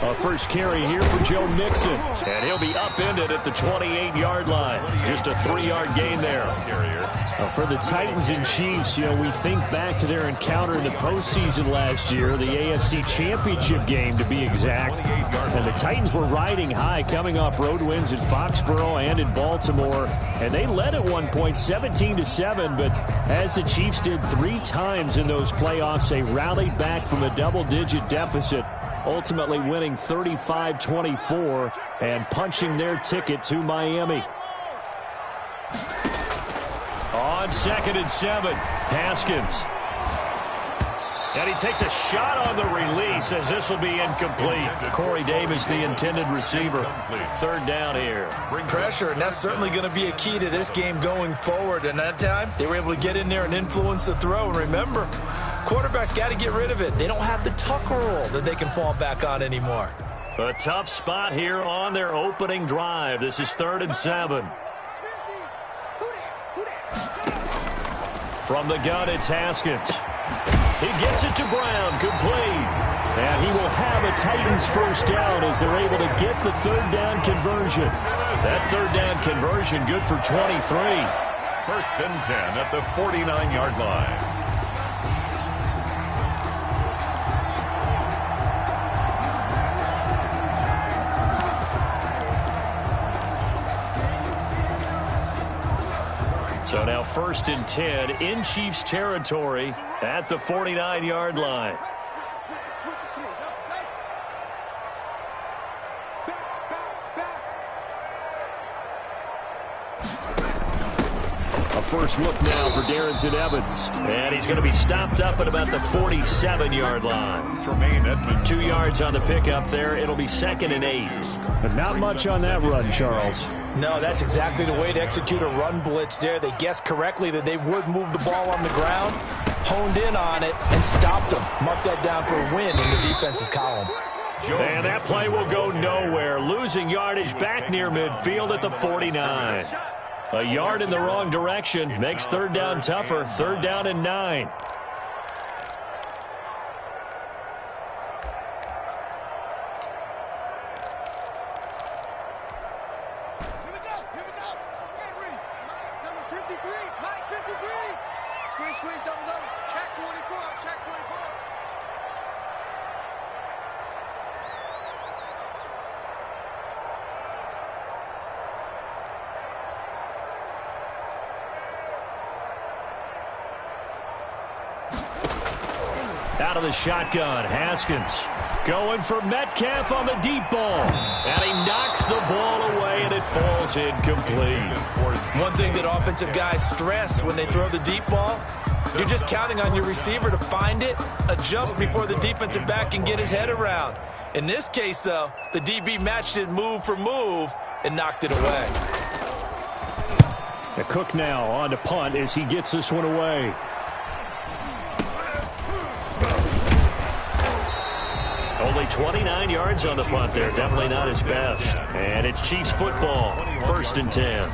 A first carry here for Joe Mixon. And he'll be upended at the 28-yard line. Just a 3-yard gain there. For the Titans and Chiefs, we think back to their encounter in the postseason last year, the AFC Championship game to be exact. And the Titans were riding high, coming off road wins in Foxborough and in Baltimore. And they led at one point 17-7, but as the Chiefs did 3 times in those playoffs, they rallied back from a double-digit deficit, ultimately winning 35-24 and punching their ticket to Miami. On 2nd and 7, Haskins. And he takes a shot on the release as this will be incomplete. Corey Davis, the intended receiver. 3rd down here. Pressure, and that's certainly going to be a key to this game going forward. And that time, they were able to get in there and influence the throw. And remember, quarterbacks got to get rid of it. They don't have the Tucker rule that they can fall back on anymore. A tough spot here on their opening drive. This is 3rd and 7. From the gun, it's Haskins. He gets it to Brown, complete. And he will have a Titans first down as they're able to get the 3rd down conversion. That 3rd down conversion good for 23. 1st and 10 at the 49-yard line. So now 1st and 10 in Chiefs territory at the 49-yard line. A first look now for Darrington Evans. And he's going to be stopped up at about the 47-yard line. 2 yards on the pickup there. It'll be 2nd and 8. But not much on that run, Charles. No, that's exactly the way to execute a run blitz there. They guessed correctly that they would move the ball on the ground, honed in on it, and stopped them. Mark that down for a win in the defense's column. And that play will go nowhere. Losing yardage back near midfield at the 49. A yard in the wrong direction makes 3rd down tougher. 3rd down and 9. Out of the shotgun, Haskins going for Metcalf on the deep ball. And he knocks the ball away, and it falls incomplete. One thing that offensive guys stress when they throw the deep ball, you're just counting on your receiver to find it, adjust before the defensive back can get his head around. In this case, though, the DB matched it move for move and knocked it away. Cook now on to punt as he gets this one away. Only 29 yards on the punt there. Definitely not his best. And it's Chiefs football. 1st and 10.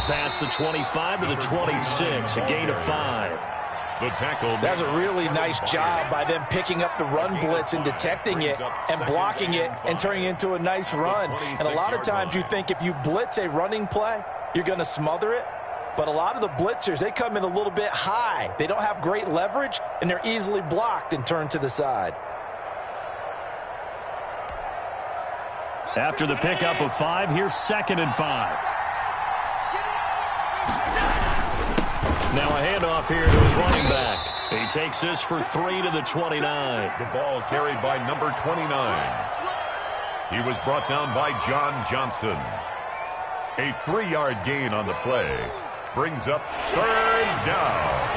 Past the 25 to the 26, a gain of 5. The tackle. That's a really nice job by them picking up the run blitz and detecting it and blocking it and turning it into a nice run. And a lot of times you think if you blitz a running play, you're going to smother it. But a lot of the blitzers, they come in a little bit high. They don't have great leverage, and they're easily blocked and turned to the side. After the pickup of 5, here's 2nd and 5. Now a handoff here to his running back. He takes this for 3 to the 29. The ball carried by number 29. He was brought down by John Johnson. A 3-yard gain on the play. Brings up 3rd down.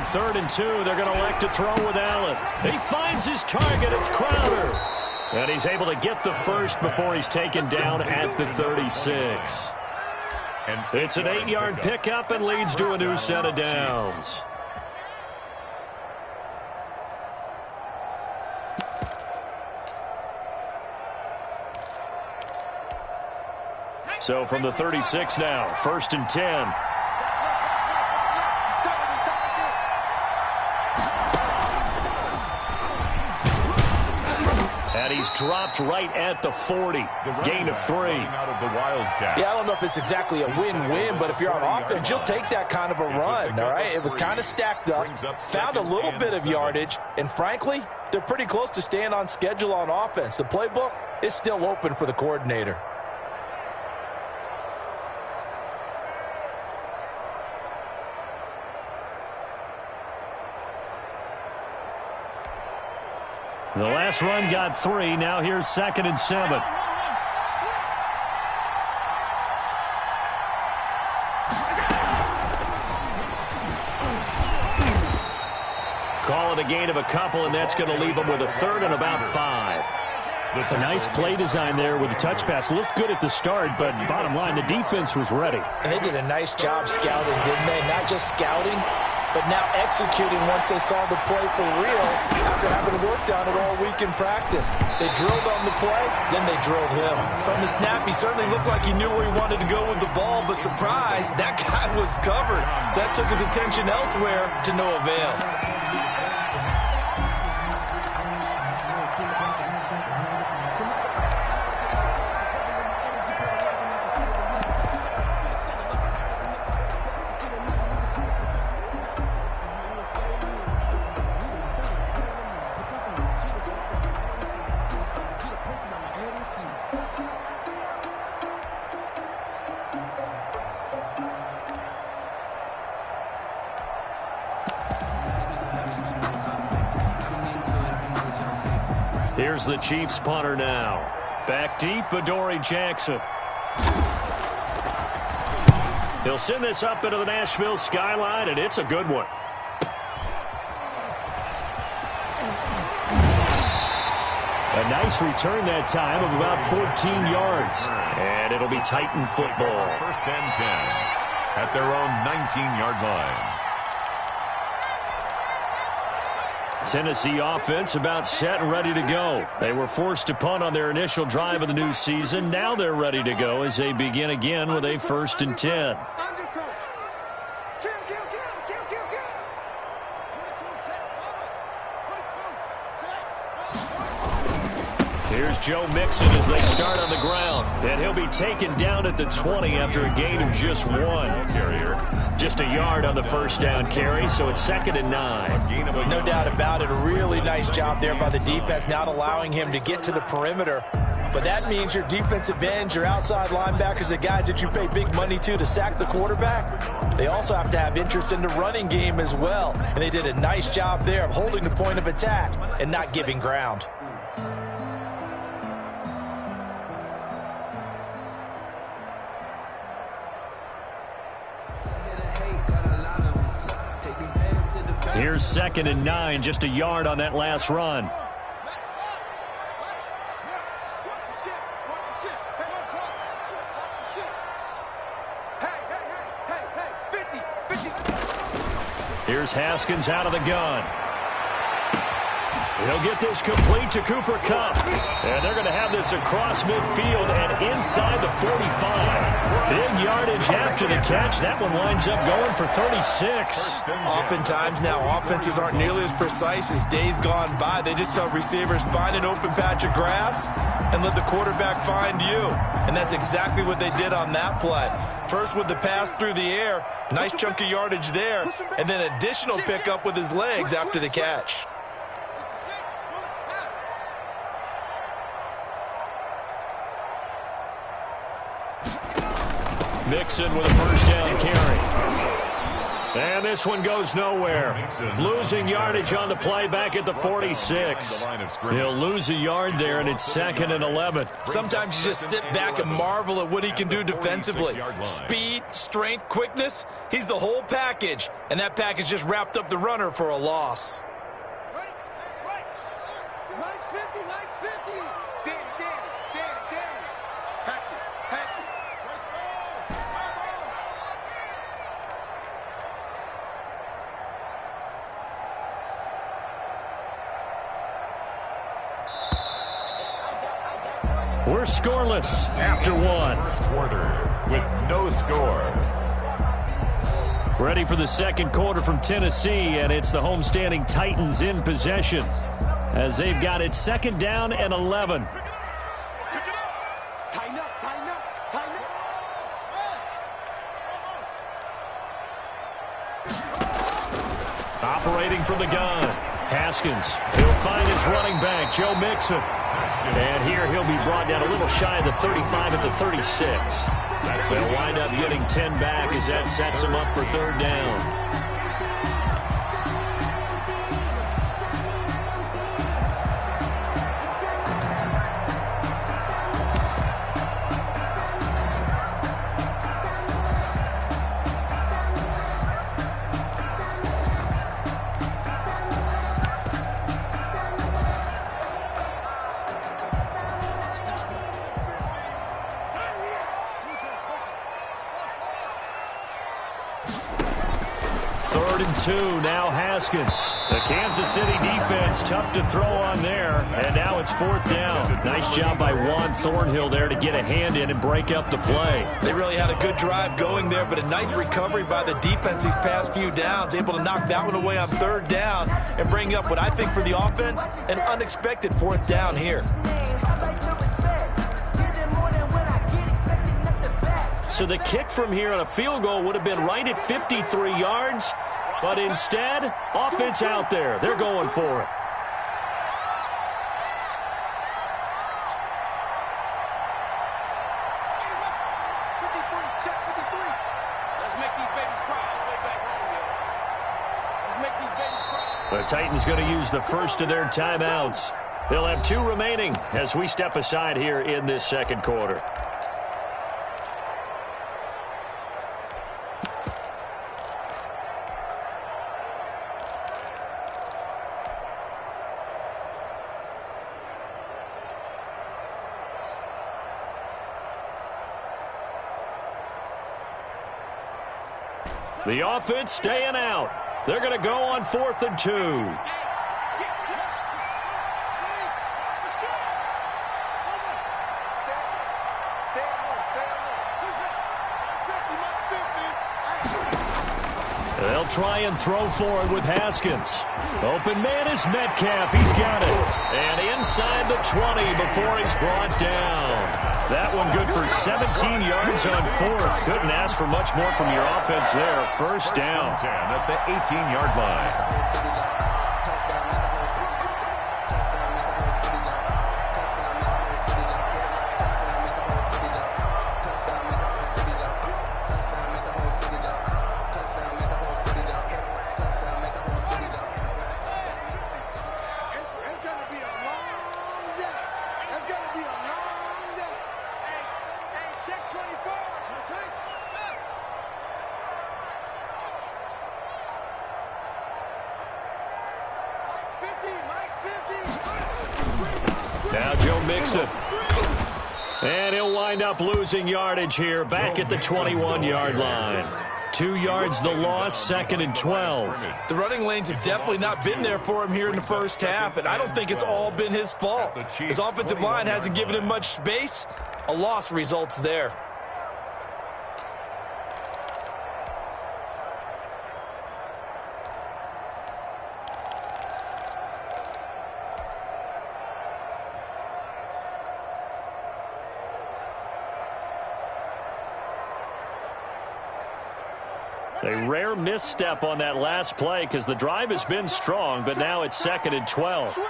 3rd and 2. They're going to elect to throw with Allen. He finds his target. It's Crowder. And he's able to get the first before he's taken down at the 36. It's an 8-yard pickup and leads to a new set of downs. So from the 36 now, 1st and 10. And he's dropped right at the 40. Gain of 3. Yeah, I don't know if it's exactly a win-win, but if you're on offense, you'll take that kind of a run, all right? It was kind of stacked up, found a little bit of yardage, and frankly, they're pretty close to staying on schedule on offense. The playbook is still open for the coordinator. The last run got 3. Now here's 2nd and 7. Call it a gain of a couple, and that's going to leave them with a 3rd and about 5. A nice play design there with the touch pass. Looked good at the start, but bottom line, the defense was ready. And they did a nice job scouting, didn't they? Not just scouting, but now executing once they saw the play for real after having worked on it all week in practice. They drilled on the play, then they drilled him. From the snap, he certainly looked like he knew where he wanted to go with the ball, but surprise, that guy was covered. So that took his attention elsewhere to no avail. Here's the Chiefs punter now. Back deep, Adoree Jackson. He'll send this up into the Nashville skyline, and it's a good one. A nice return that time of about 14 yards. And it'll be Titan football. 1st and 10 at their own 19-yard line. Tennessee offense about set and ready to go. They were forced to punt on their initial drive of the new season. Now they're ready to go as they begin again with a 1st and 10. Here's Joe Mixon as they start on the ground. And he'll be taken down at the 20 after a gain of just 1. Just a yard on the 1st down carry, so it's 2nd and 9. No doubt about it. A really nice job there by the defense, not allowing him to get to the perimeter. But that means your defensive ends, your outside linebackers, the guys that you pay big money to sack the quarterback, they also have to have interest in the running game as well. And they did a nice job there of holding the point of attack and not giving ground. Here's 2nd and 9, just a yard on that last run. Here's Haskins out of the gun. He'll get this complete to Cooper Kupp. And they're going to have this across midfield and inside the 45. Big yardage after the catch. That one winds up going for 36. Oftentimes now offenses aren't nearly as precise as days gone by. They just saw receivers find an open patch of grass and let the quarterback find you. And that's exactly what they did on that play. First with the pass through the air, nice chunk of yardage there, and then additional pickup with his legs after the catch. Mixon with a 1st down carry. And this one goes nowhere. Losing yardage on the play back at the 46. He'll lose a yard there, and it's 2nd and 11. Sometimes you just sit back and marvel at what he can do defensively. Speed, strength, quickness, he's the whole package. And that package just wrapped up the runner for a loss. Mike's 50, Mike's 50. Danny. Patch it. We're scoreless after one. First quarter with no score. Ready for the second quarter from Tennessee, and it's the homestanding Titans in possession as they've got it 2nd down and 11. Tighten up. Operating from the gun, Haskins. He'll find his running back, Joe Mixon. And here he'll be brought down a little shy of the 35 at the 36. They'll wind up getting 10 back as that sets him up for 3rd down. Now Haskins. The Kansas City defense tough to throw on there. And now it's 4th down. Nice job by Juan Thornhill there to get a hand in and break up the play. They really had a good drive going there, but a nice recovery by the defense these past few downs. Able to knock that one away on 3rd down and bring up what I think for the offense, an unexpected 4th down here. So the kick from here on a field goal would have been right at 53 yards. But instead, offense out there. They're going for it. Let's make these babies cry all the way back home here. Let's make these babies cry. The Titans going to use the first of their timeouts. They'll have 2 remaining as we step aside here in this second quarter. The offense staying out. They're going to go on 4th and 2. They'll try and throw forward with Haskins. Open man is Metcalf. He's got it. And inside the 20 before he's brought down. That one good for 17 yards on 4th. Couldn't ask for much more from your offense there. First down. 10 at the 18-yard line. Now Joe Mixon. And he'll wind up losing yardage here back at the 21-yard line. 2 yards the loss, 2nd and 12. The running lanes have definitely not been there for him here in the first half, and I don't think it's all been his fault. His offensive line hasn't given him much space. A loss results there. A rare misstep on that last play because the drive has been strong, but now it's 2nd and 12. Switch.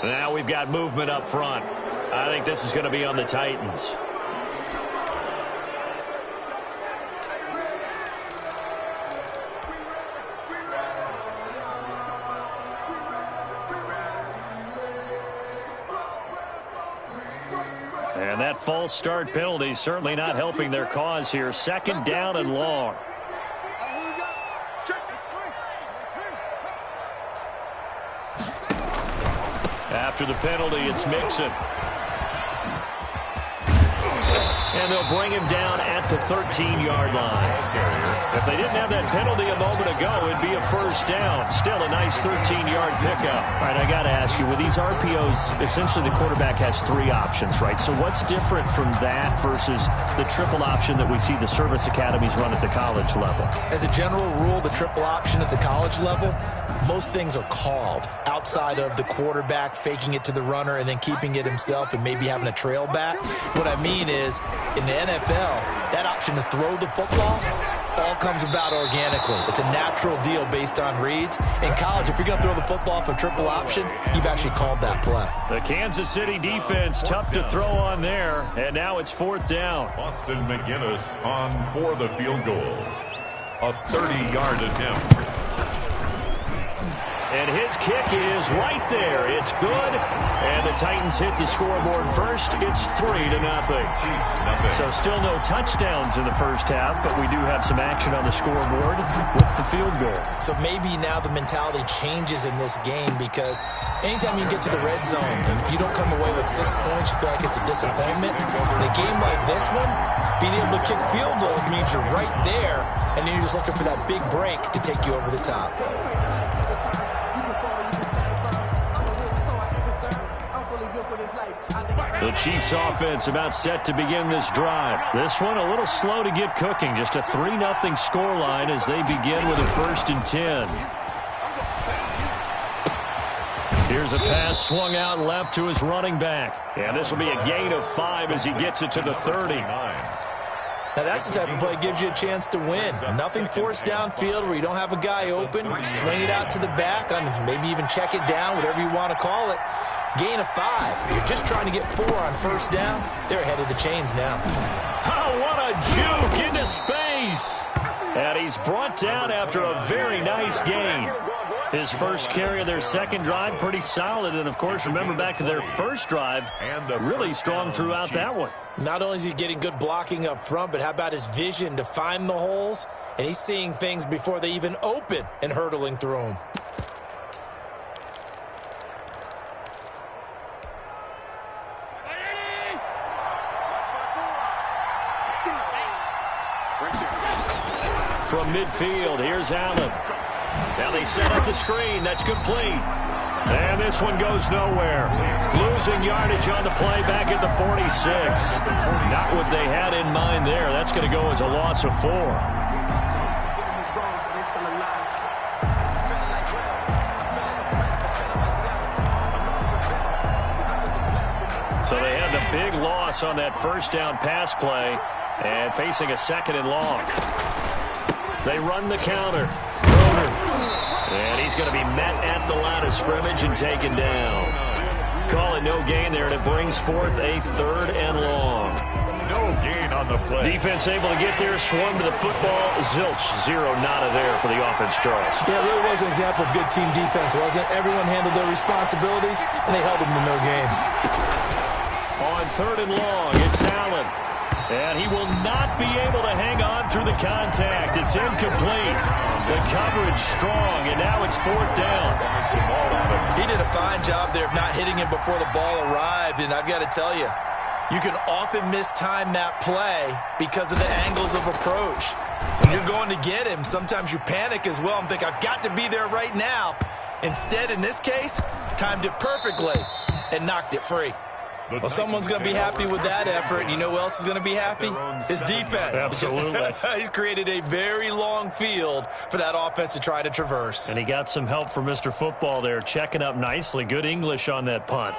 Now we've got movement up front. I think this is going to be on the Titans. And that false start penalty certainly not helping their cause here. Second down and long. After the penalty, it's Mixon. And they'll bring him down at the 13-yard line. If they didn't have that penalty a moment ago, it'd be a first down. Still a nice 13-yard pickup. All right, I got to ask you, with these RPOs, essentially the quarterback has three options, right? So what's different from that versus the triple option that we see the service academies run at the college level? As a general rule, the triple option at the college level, most things are called outside of the quarterback faking it to the runner and then keeping it himself and maybe having a trail back. What I mean is, in the NFL, that option to throw the football all comes about organically. It's a natural deal based on reads. In college, if you're going to throw the football for triple option, you've actually called that play. The Kansas City defense, tough to throw on there, and now it's fourth down. Austin McGinnis on for the field goal. A 30-yard attempt. And his kick is right there. It's good. And the Titans hit the scoreboard first. It's 3-0. So still no touchdowns in the first half, but we do have some action on the scoreboard with the field goal. So maybe now the mentality changes in this game because anytime you get to the red zone, and if you don't come away with 6 points, you feel like it's a disappointment. In a game like this one, being able to kick field goals means you're right there, and then you're just looking for that big break to take you over the top. The Chiefs offense about set to begin this drive. This one a little slow to get cooking. Just a 3-0 scoreline as they begin with a 1st and 10. Here's a pass swung out left to his running back. And this will be a gain of 5 as he gets it to the 30. Now that's the type of play that gives you a chance to win. Nothing forced downfield where you don't have a guy open. Swing it out to the back, maybe even check it down, whatever you want to call it. Gain of 5. You're just trying to get 4 on first down. They're ahead of the chains now. Oh, what a juke into space. And he's brought down after a very nice gain. His first carry of their second drive, pretty solid. And, of course, remember back to their first drive, really strong throughout that one. Not only is he getting good blocking up front, but how about his vision to find the holes? And he's seeing things before they even open and hurtling through them. From midfield, here's Allen. Now they set up the screen. That's complete. And this one goes nowhere. Losing yardage on the play back at the 46. Not what they had in mind there. That's going to go as a loss of 4. So they had the big loss on that first down pass play and facing a 2nd and long. They run the counter. And he's going to be met at the line of scrimmage and taken down. Call it no gain there, and it brings forth a 3rd and long. No gain on the play. Defense able to get there, swung to the football. Zilch, 0 nada there for the offense, Charles. Yeah, it really was an example of good team defense, wasn't it? Everyone handled their responsibilities, and they held them to no gain. On 3rd and long, it's Allen. And he will not be able to hang on through the contact. It's incomplete. The coverage strong, and now it's 4th down. He did a fine job there of not hitting him before the ball arrived, and I've got to tell you, you can often mistime that play because of the angles of approach. When you're going to get him, sometimes you panic as well and think, I've got to be there right now. Instead, in this case, timed it perfectly and knocked it free. Well, someone's going to be happy with that effort, and you know who else is going to be happy? His defense. Absolutely. He's created a very long field for that offense to try to traverse. And he got some help from Mr. Football there, checking up nicely. Good English on that punt.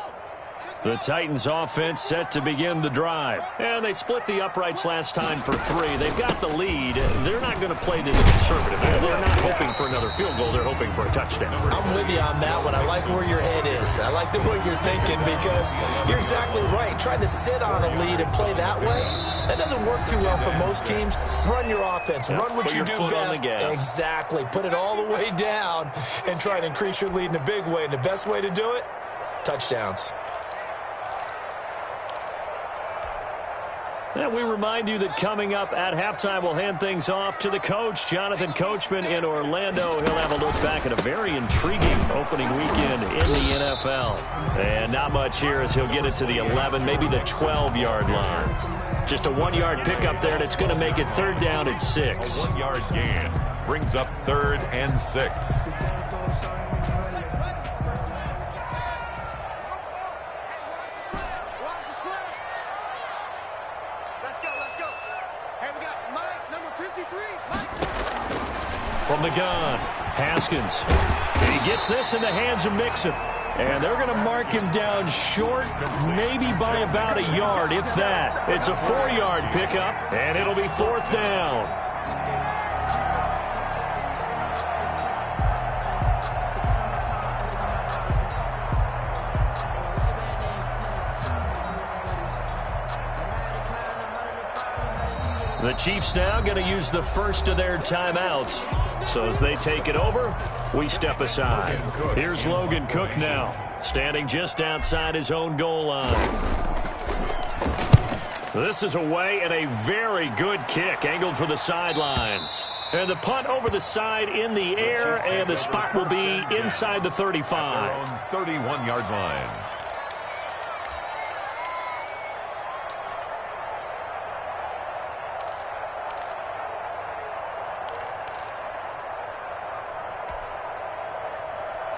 The Titans offense set to begin the drive. And they split the uprights last time for 3. They've got the lead. They're not going to play this conservative. They're not hoping for another field goal. They're hoping for a touchdown. I'm with you on that one. I like where your head is. I like the way you're thinking because you're exactly right. Trying to sit on a lead and play that way, that doesn't work too well for most teams. Run your offense. Run what you do best. Exactly. Put it all the way down and try to increase your lead in a big way. And the best way to do it, touchdowns. And we remind you that coming up at halftime, we'll hand things off to the coach, Jonathan Coachman in Orlando. He'll have a look back at a very intriguing opening weekend in the NFL. And not much here as he'll get it to the 11, maybe the 12-yard line. Just a 1-yard pickup there, and it's going to make it 3rd down and 6. A 1-yard gain brings up 3rd and 6. From the gun, Haskins. And he gets this in the hands of Mixon. And they're going to mark him down short, maybe by about a yard, if that. It's a 4-yard pickup, and it'll be 4th down. The Chiefs now going to use the first of their timeouts. So as they take it over, we step aside. Here's Logan Cook now, standing just outside his own goal line. This is away and a very good kick, angled for the sidelines. And the punt over the side in the air, and the spot will be inside the 35. 31-yard line.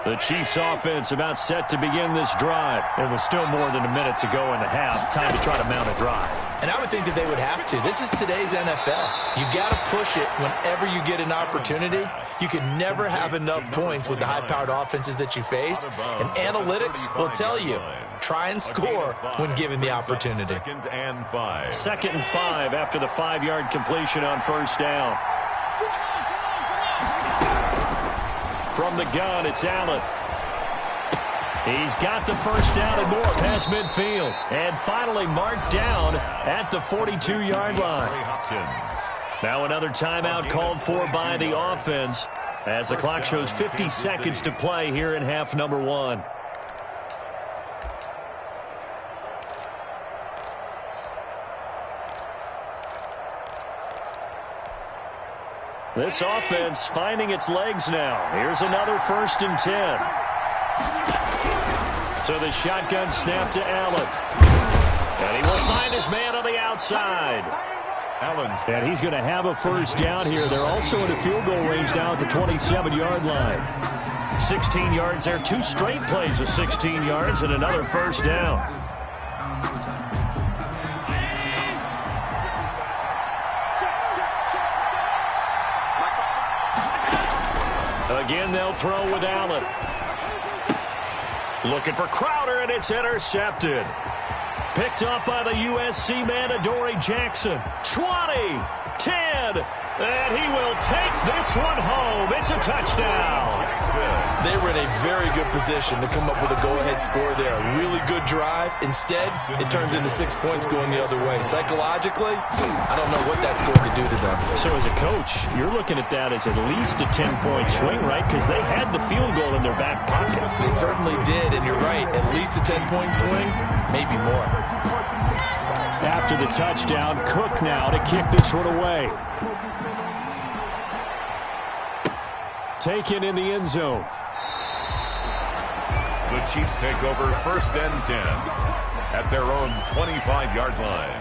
The Chiefs offense about set to begin this drive. And with still more than a minute to go in the half, time to try to mount a drive. And I would think that they would have to. This is today's NFL. You got to push it whenever you get an opportunity. You can never have enough points with the high-powered offenses that you face. And analytics will tell you, try and score when given the opportunity. 2nd and 5. 2nd and 5 after the 5-yard completion on 1st down. From the gun, it's Allen. He's got the 1st down and more past midfield. And finally marked down at the 42-yard line. Now another timeout called for by the offense as the clock shows 50 seconds to play here in half number 1. This offense finding its legs now. Here's another 1st and 10. So the shotgun snap to Allen. And he will find his man on the outside. And he's going to have a 1st down here. They're also in a field goal range now at the 27-yard line. 16 yards there. 2 straight plays of 16 yards and another 1st down. Again, they'll throw with Allen. Looking for Crowder, and it's intercepted. Picked up by the USC man, Adoree Jackson. 20, 10, and he will take this one home. It's a touchdown. They were in a very good position to come up with a go-ahead score there. A really good drive. Instead, it turns into 6 points going the other way. Psychologically, I don't know what that's going to do to them. So as a coach, you're looking at that as at least a 10-point swing, right? Because they had the field goal in their back pocket. They certainly did, and you're right. At least a 10-point swing, maybe more. After the touchdown, Cook now to kick this one away. Taken in the end zone. The Chiefs take over 1st and 10 at their own 25-yard line.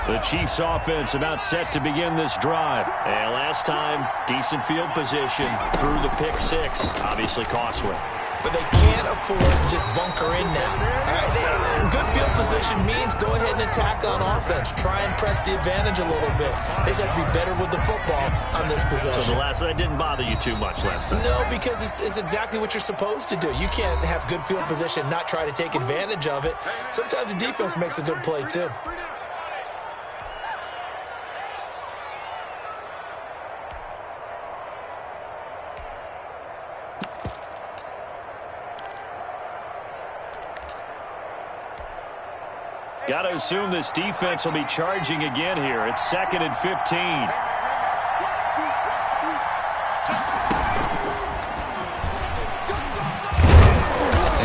The Chiefs offense about set to begin this drive. And last time, decent field position through the pick 6. Obviously costly. But they can't afford to just bunker in now. All right, good field position means go ahead and attack on offense. Try and press the advantage a little bit. They just have to be better with the football on this possession. So the last one didn't bother you too much last time? No, because it's exactly what you're supposed to do. You can't have good field position, not try to take advantage of it. Sometimes the defense makes a good play, too. Got to assume this defense will be charging again here. It's 2nd and 15.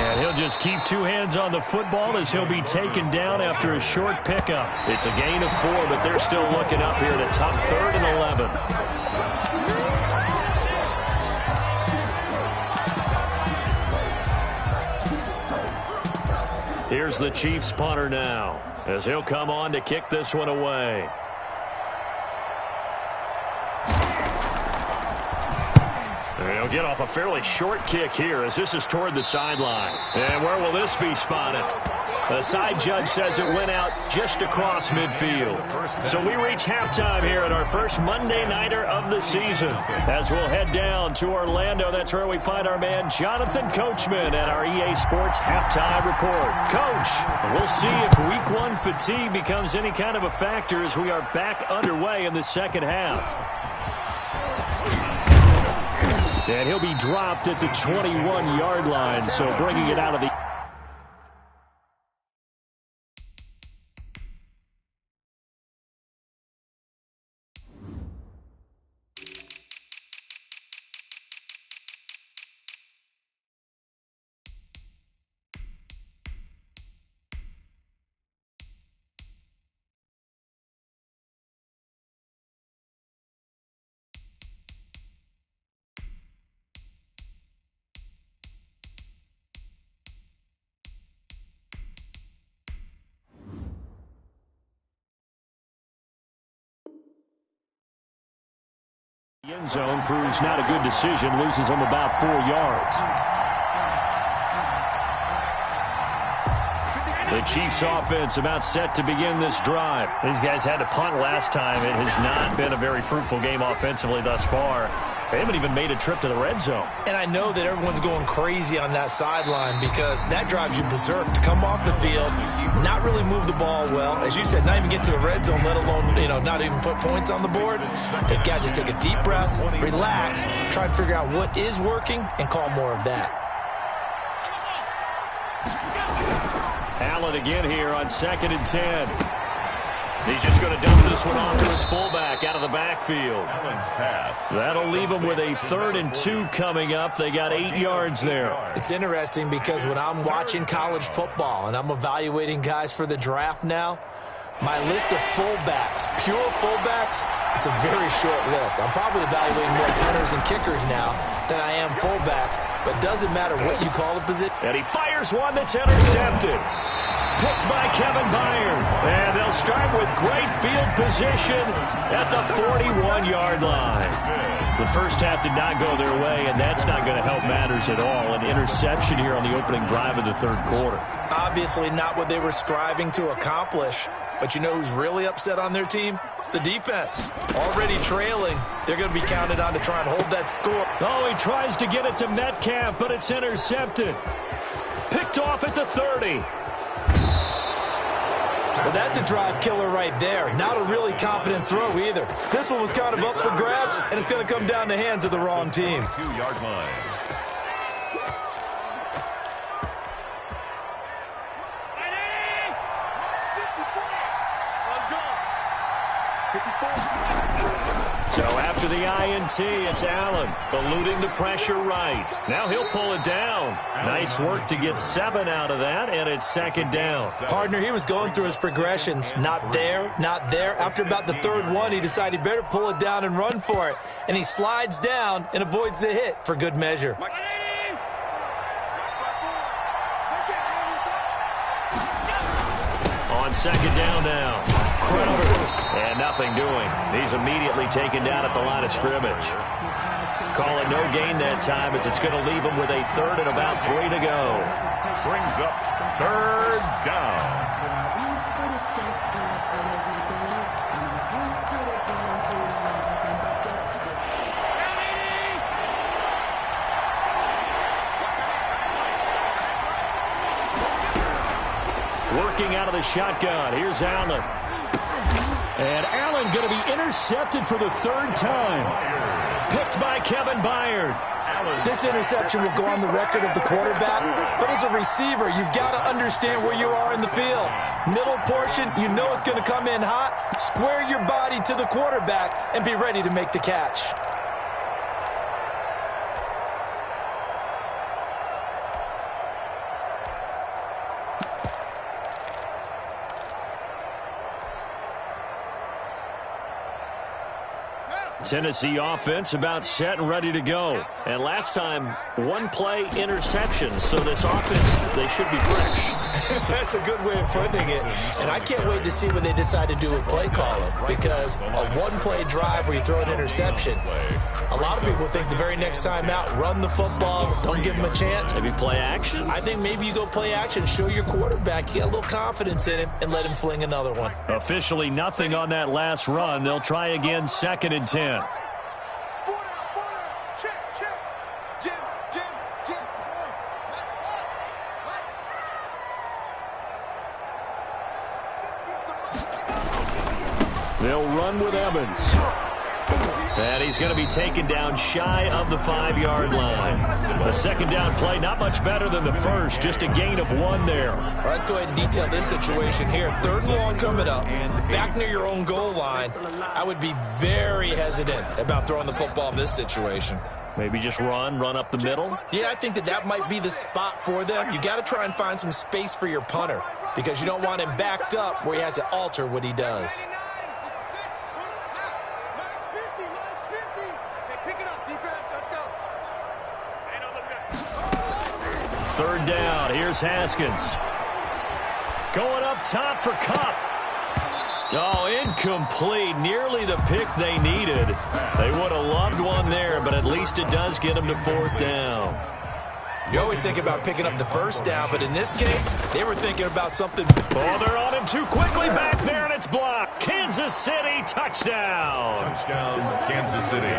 And he'll just keep two hands on the football as he'll be taken down after a short pickup. It's a gain of 4, but they're still looking up here at a tough 3rd and 11. Here's the Chiefs punter now as he'll come on to kick this one away. He'll get off a fairly short kick here as this is toward the sideline. And where will this be spotted? The side judge says it went out just across midfield. So we reach halftime here at our first Monday Nighter of the season. As we'll head down to Orlando, that's where we find our man Jonathan Coachman at our EA Sports Halftime Report. Coach, we'll see if Week 1 fatigue becomes any kind of a factor as we are back underway in the second half. And he'll be dropped at the 21-yard line, so bringing it out of the... The end zone proves not a good decision, loses him about 4 yards. The Chiefs offense about set to begin this drive. These guys had to punt last time. It has not been a very fruitful game offensively thus far. They haven't even made a trip to the red zone. And I know that everyone's going crazy on that sideline because that drives you berserk to come off the field, not really move the ball well. As you said, not even get to the red zone, let alone, not even put points on the board. They've got to just take a deep breath, relax, try and figure out what is working and call more of that. Allen again here on 2nd and 10. He's just going to dump this one off to his fullback out of the backfield. That'll leave him with a 3rd and 2 coming up. They got 8 yards there. It's interesting because when I'm watching college football and I'm evaluating guys for the draft now, my list of fullbacks, pure fullbacks, it's a very short list. I'm probably evaluating more punters and kickers now than I am fullbacks, but it doesn't matter what you call the position. And he fires one that's intercepted. Picked by Kevin Byard. And they'll start with great field position at the 41-yard line. The first half did not go their way, and that's not going to help matters at all. An interception here on the opening drive of the 3rd quarter. Obviously not what they were striving to accomplish. But you know who's really upset on their team? The defense. Already trailing. They're going to be counted on to try and hold that score. Oh, he tries to get it to Metcalf, but it's intercepted. Picked off at the 30. Well, that's a drive killer right there. Not a really confident throw either. This one was kind of up for grabs, and it's going to come down the hands of the wrong team. 2-yard line. So after the INT, it's Allen eluding the pressure right. Now he'll pull it down. Nice work to get 7 out of that, and it's 2nd down. Partner, he was going through his progressions. Not there, not there. After about the 3rd one, he decided he better pull it down and run for it. And he slides down and avoids the hit for good measure. On 2nd down now. Crowder. And nothing doing. He's immediately taken down at the line of scrimmage. call it no gain that time as it's going to leave them with a third and about 3 to go. Brings up third down. Working out of the shotgun. Here's Allen. And Allen going to be intercepted for the third time. Picked by Kevin Byard. This interception will go on the record of the quarterback, but as a receiver, you've got to understand where you are in the field. Middle portion, you know it's going to come in hot. Square your body to the quarterback and be ready to make the catch. Tennessee offense about set and ready to go. And last time, one play interception. So this offense, they should be fresh. That's a good way of putting it. And I can't wait to see what they decide to do with play calling. Because a one-play drive where you throw an interception, a lot of people think the very next time out, run the football, don't give them a chance. Maybe play action? I think maybe you go play action, show your quarterback, you got a little confidence in him, and let him fling another one. Officially nothing on that last run. They'll try again 2nd and 10. They'll run with Evans. And he's going to be taken down shy of the 5-yard line. A second down play, not much better than the first, just a gain of 1 there. Well, let's go ahead and detail this situation here. 3rd and long coming up, back near your own goal line. I would be very hesitant about throwing the football in this situation. Maybe just run up the middle? Yeah, I think that might be the spot for them. You got to try and find some space for your punter because you don't want him backed up where he has to alter what he does. Third down. Here's Haskins. Going up top for Kupp. Oh, incomplete. Nearly the pick they needed. They would have loved one there, but at least it does get them to 4th down. You always think about picking up the first down, but in this case, they were thinking about something. Oh, they're on him too quickly back there, and it's blocked. Kansas City, touchdown. Touchdown, Kansas City.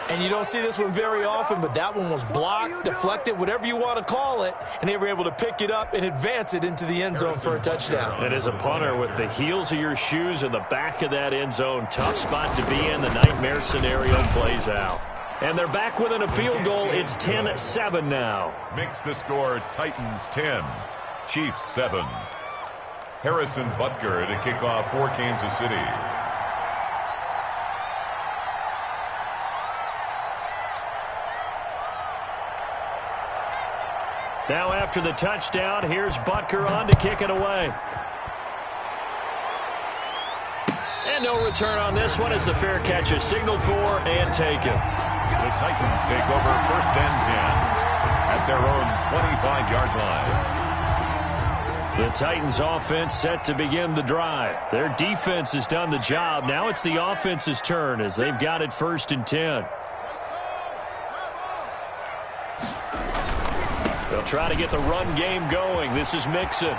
And you don't see this one very often, but that one was blocked, deflected, whatever you want to call it, and they were able to pick it up and advance it into the end zone for a touchdown. And as a punter, with the heels of your shoes in the back of that end zone, tough spot to be in. The nightmare scenario plays out. And they're back within a field goal. It's 10-7 now. Makes the score Titans 10, Chiefs 7. Harrison Butker to kick off for Kansas City. Now after the touchdown, here's Butker on to kick it away. And no return on this one as the fair catch is signaled for and taken. The Titans take over 1st and 10 at their own 25-yard line. The Titans offense set to begin the drive. Their defense has done the job. Now it's the offense's turn as they've got it 1st and 10. They'll try to get the run game going. This is Mixon.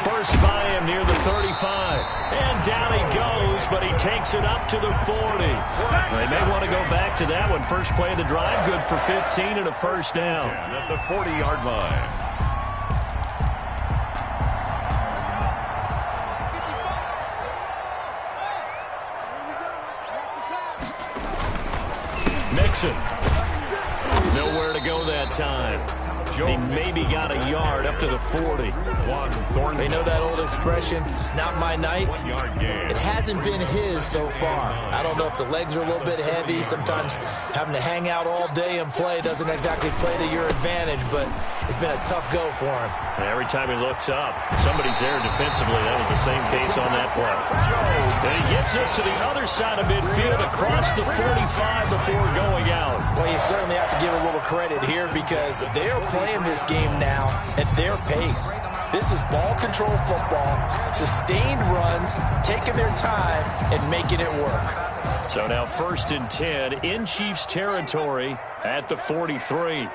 Burst by him near the 35. And down he goes, but he takes it up to the 40. They may want to go back to that one. First play of the drive, good for 15 and a 1st down. At the 40-yard line. Mixon. Nowhere to go that time. He maybe got a yard up to the 40. They know that old expression, it's not my night. It hasn't been his so far. I don't know if the legs are a little bit heavy. Sometimes having to hang out all day and play doesn't exactly play to your advantage, but it's been a tough go for him. And every time he looks up, somebody's there defensively. That was the same case on that play. And he gets this to the other side of midfield across the 45 before going out. Well, you certainly have to give a little credit here because they're playing this game now at their pace. This is ball control football, sustained runs, taking their time, and making it work. So now 1st and 10 in Chiefs territory at the 43.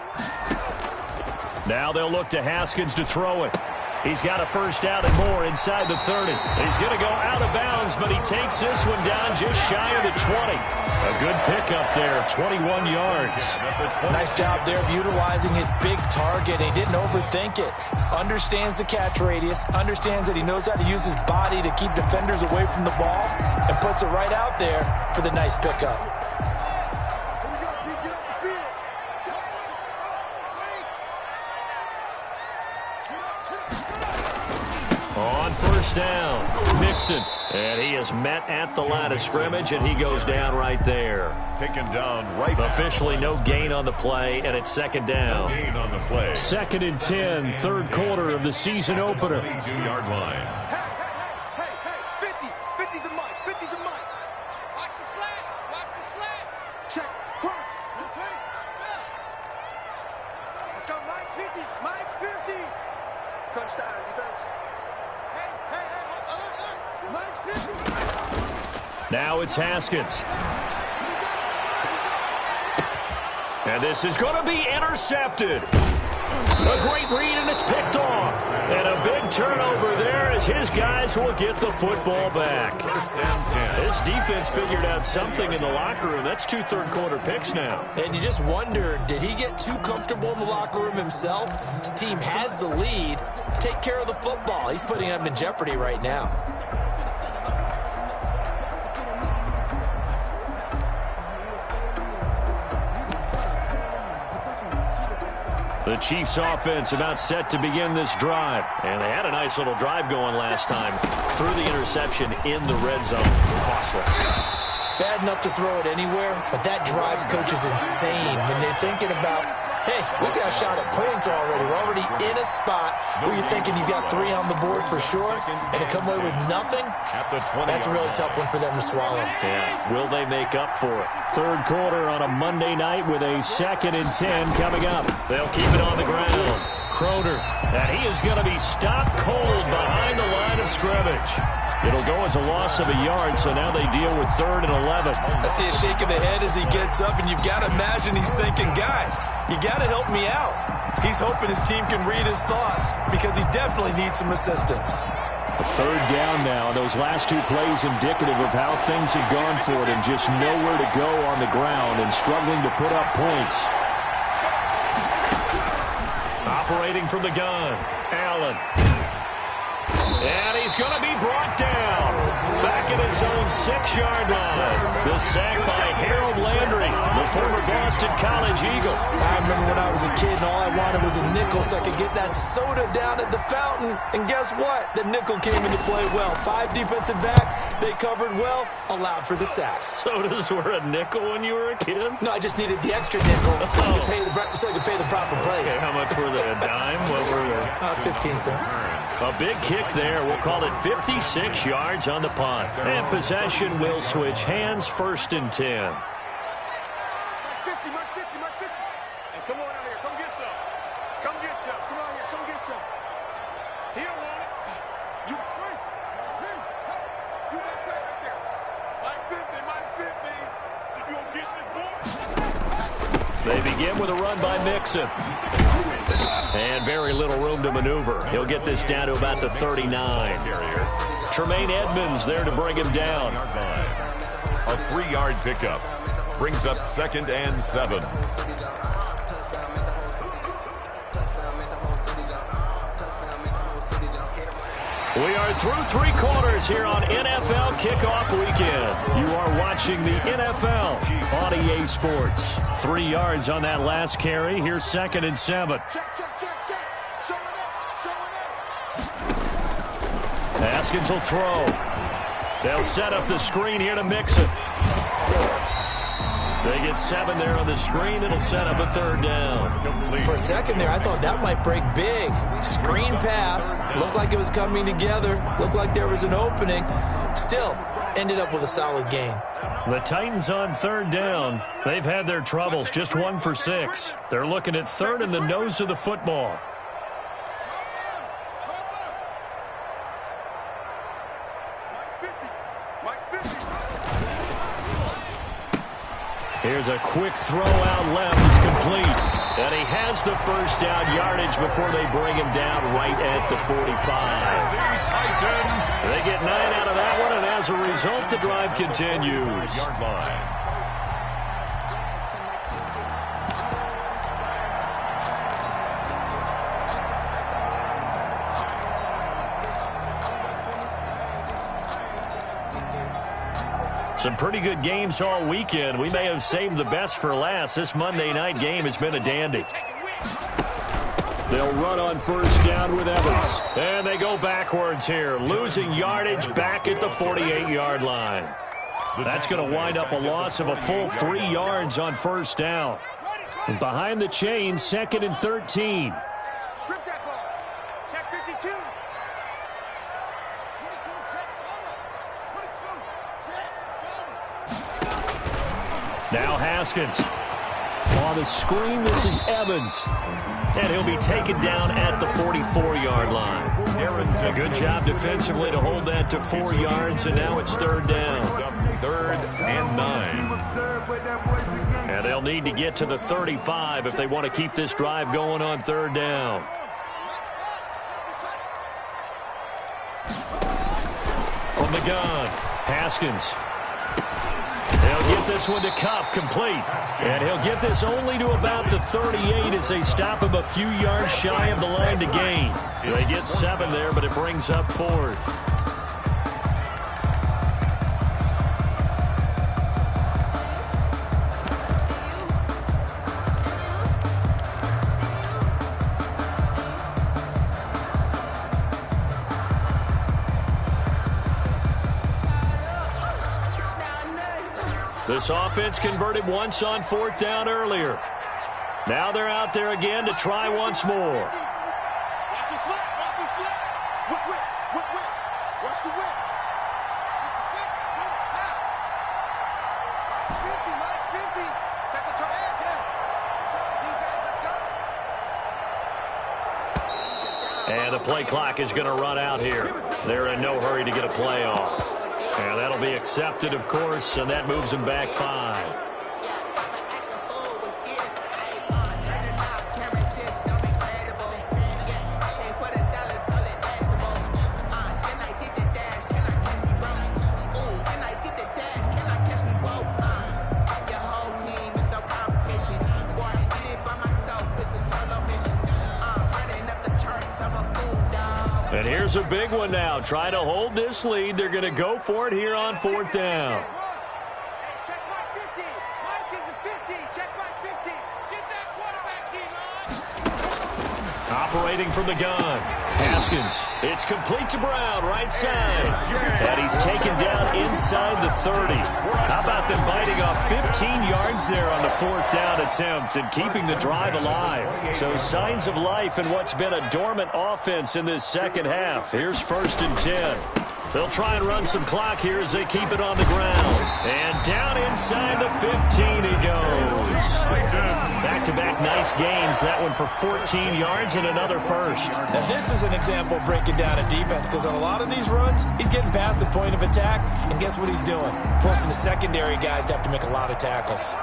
Now they'll look to Haskins to throw it. He's got a first down and more inside the 30. He's going to go out of bounds, but he takes this one down just shy of the 20. A good pickup there, 21 yards. Nice job there of utilizing his big target. He didn't overthink it. Understands the catch radius, understands that he knows how to use his body to keep defenders away from the ball, and puts it right out there for the nice pickup. On first down, Mixon. And he is met at the line of scrimmage, and he goes down right there. Taken down right. Officially no gain on the play, and it's 2nd down. No gain on the play. 2nd and 10, 3rd quarter of the season opener. 22-yard line. Hey, 50 the mic, 50 the mic. Watch the slant. Check, cross. Let's go, Mike 50, Mike 50. Touchdown, defense. Hey, Mike 50. Now it's Haskins. And this is going to be intercepted. A great read, and it's picked off. And a big turnover there as his guys will get the football back. This defense figured out something in the locker room. That's 2 third-quarter picks now. And you just wonder, did he get too comfortable in the locker room himself? His team has the lead. Take care of the football. He's putting them in jeopardy right now. The Chiefs offense about set to begin this drive. And they had a nice little drive going last time. Threw the interception in the red zone. Costly. Bad enough to throw it anywhere, but that drives coaches insane when they're thinking about, hey, we got a shot at points already. We're already in a spot where you're thinking you've got 3 on the board for sure, and to come away with nothing, that's a really tough one for them to swallow. Yeah, will they make up for it? 3rd quarter on a Monday night with a 2nd and 10 coming up. They'll keep it on the ground. Croner, and he is going to be stopped cold behind the line of scrimmage. It'll go as a loss of a yard, so now they deal with 3rd and 11. I see a shake of the head as he gets up, and you've got to imagine he's thinking, guys, you got to help me out. He's hoping his team can read his thoughts because he definitely needs some assistance. A 3rd down now. Those last 2 plays indicative of how things have gone for him. Just nowhere to go on the ground and struggling to put up points. Operating from the gun, Allen. And he's going to be brought down. Back at his own 6-yard line. The sack by Harold Landry, the former Boston College Eagle. I remember when I was a kid and all I wanted was a nickel so I could get that soda down at the fountain. And guess what? The nickel came into play well. 5 defensive backs, they covered well, allowed for the sacks. Sodas were a nickel when you were a kid? No, I just needed the extra nickel so I could pay the proper price. Okay, how much were they? A dime? What were they? 15 cents. A big kick there. We'll call it 56 yards on the punt. And possession will switch hands. 1st and 10. Mark 50. Hey, come on out here. Come get some. Come on here. Come get some. He don't want it. You free. You got tight right there. Mike 50. You gonna get this boy? They begin with a run by Mixon. And very little room to maneuver. He'll get this down to about the 39. Tremaine Edmonds there to bring him down. A 3-yard pickup. Brings up 2nd and 7. We are through 3 quarters here on NFL Kickoff Weekend. You are watching the NFL on EA Sports. 3 yards on that last carry. Here's 2nd and 7. Check. Show it up. Haskins will throw. They'll set up the screen here to Mixon. They get 7 there on the screen. It'll set up a 3rd down. For a second there, I thought that might break big. Screen pass. Looked like it was coming together. Looked like there was an opening. Still, ended up with a solid gain. The Titans on 3rd down. They've had their troubles. Just 1 for 6. They're looking at 3rd in the nose of the football. Here's a quick throw out left. It's complete. And he has the first down yardage before they bring him down right at the 45. They get 9 out of that one, and as a result, the drive continues. Yard line. Some pretty good games all weekend. We may have saved the best for last. This Monday night game has been a dandy. They'll run on first down with Evans. And they go backwards here, losing yardage back at the 48-yard line. That's going to wind up a loss of a full 3 yards on first down. Behind the chains, 2nd and 13. Strip that ball. Check 52. 22, check over. 22, check over. Now Haskins. On the screen, this is Evans. And he'll be taken down at the 44-yard line. A good job defensively to hold that to 4 yards, and now it's 3rd down. 3rd and 9. And they'll need to get to the 35 if they want to keep this drive going on 3rd down. From the gun, Haskins. He'll get this one to Cup, complete. And he'll get this only to about the 38 as they stop him a few yards shy of the line to gain. They get 7 there, but it brings up 4th. This offense converted once on 4th down earlier. Now they're out there again to try once more. Watch the slip. Watch the slip. Whip, whip. Whip, whip. Watch the whip. March 50. March 50. Set the target. Defense, let's go. And the play clock is going to run out here. They're in no hurry to get a play off. And that'll be accepted, of course, and that moves them back 5. And here's a big one now. Try to hold this lead. They're going to go for it here on 4th down. Check Mike 50. Mike is a 50. Check Mike 50. Get that quarterback, T-Line. Operating from the gun. Haskins. It's complete to Brown, right side. And he's taken down inside the 30. How about them biting off 15 yards there on the 4th down attempt and keeping the drive alive? So signs of life in what's been a dormant offense in this second half. Here's 1st and 10. They'll try and run some clock here as they keep it on the ground. And down inside the 15 he goes. Back-to-back nice gains. That one for 14 yards and another first. Now, this is an example of breaking down a defense because on a lot of these runs, he's getting past the point of attack, and guess what he's doing? Forcing the secondary guys to have to make a lot of tackles.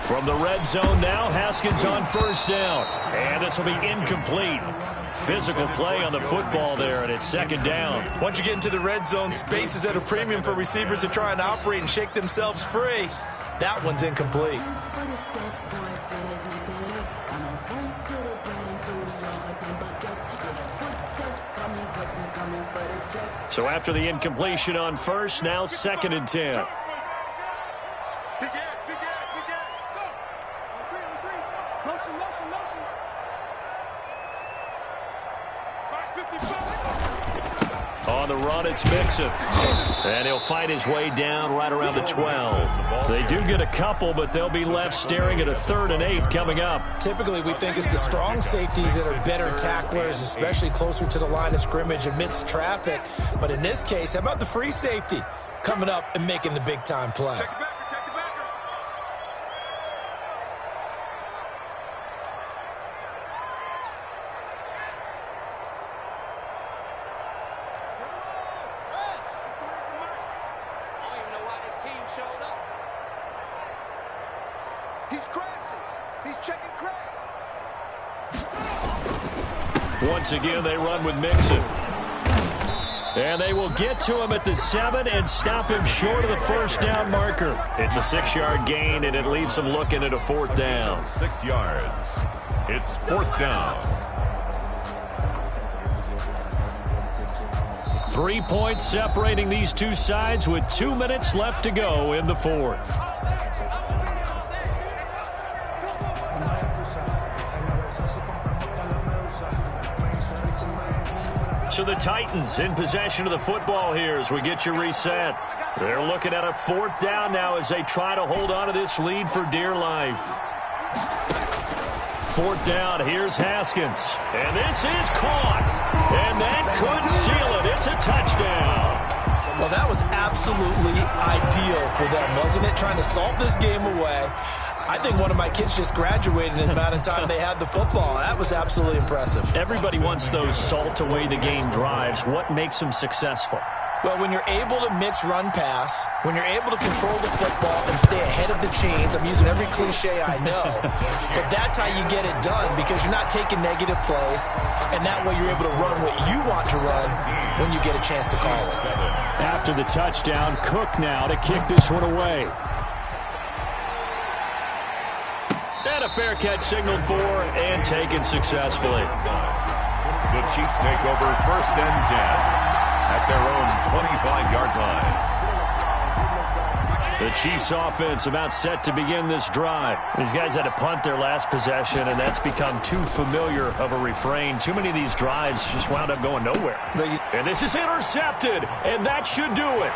From the red zone now, Haskins on first down. And this will be incomplete. Physical play on the football there, and it's 2nd down. Once you get into the red zone, space is at a premium for receivers to try and operate and shake themselves free. That one's incomplete. So after the incompletion on first, now 2nd and 10. On the run, it's Mixon. And he'll fight his way down right around the 12. They do get a couple, but they'll be left staring at a 3rd and 8 coming up. Typically, we think it's the strong safeties that are better tacklers, especially closer to the line of scrimmage amidst traffic. But in this case, how about the free safety coming up and making the big-time play? He's crashing. He's checking crash. Once again, they run with Mixon. And they will get to him at the 7 and stop him short of the first down marker. It's a 6-yard gain, and it leaves them looking at a 4th down. 6 yards. It's 4th down. 3 points separating these two sides with 2 minutes left to go in the 4th. So the Titans in possession of the football here as we get you reset. They're looking at a 4th down now as they try to hold on to this lead for dear life. 4th down, here's Haskins. And this is caught. And that could seal it. It's a touchdown. Well, that was absolutely ideal for them, wasn't it? Trying to salt this game away. I think one of my kids just graduated in the amount of time they had the football. That was absolutely impressive. Everybody wants those salt-away-the-game drives. What makes them successful? Well, when you're able to mix run-pass, when you're able to control the football and stay ahead of the chains, I'm using every cliche I know, but that's how you get it done because you're not taking negative plays, and that way you're able to run what you want to run when you get a chance to call it. After the touchdown, Cook now to kick this one away. And a fair catch signaled for and taken successfully. The Chiefs take over 1st and 10 at their own 25-yard line. The Chiefs offense about set to begin this drive. These guys had to punt their last possession, and that's become too familiar of a refrain. Too many of these drives just wound up going nowhere. And this is intercepted, and that should do it.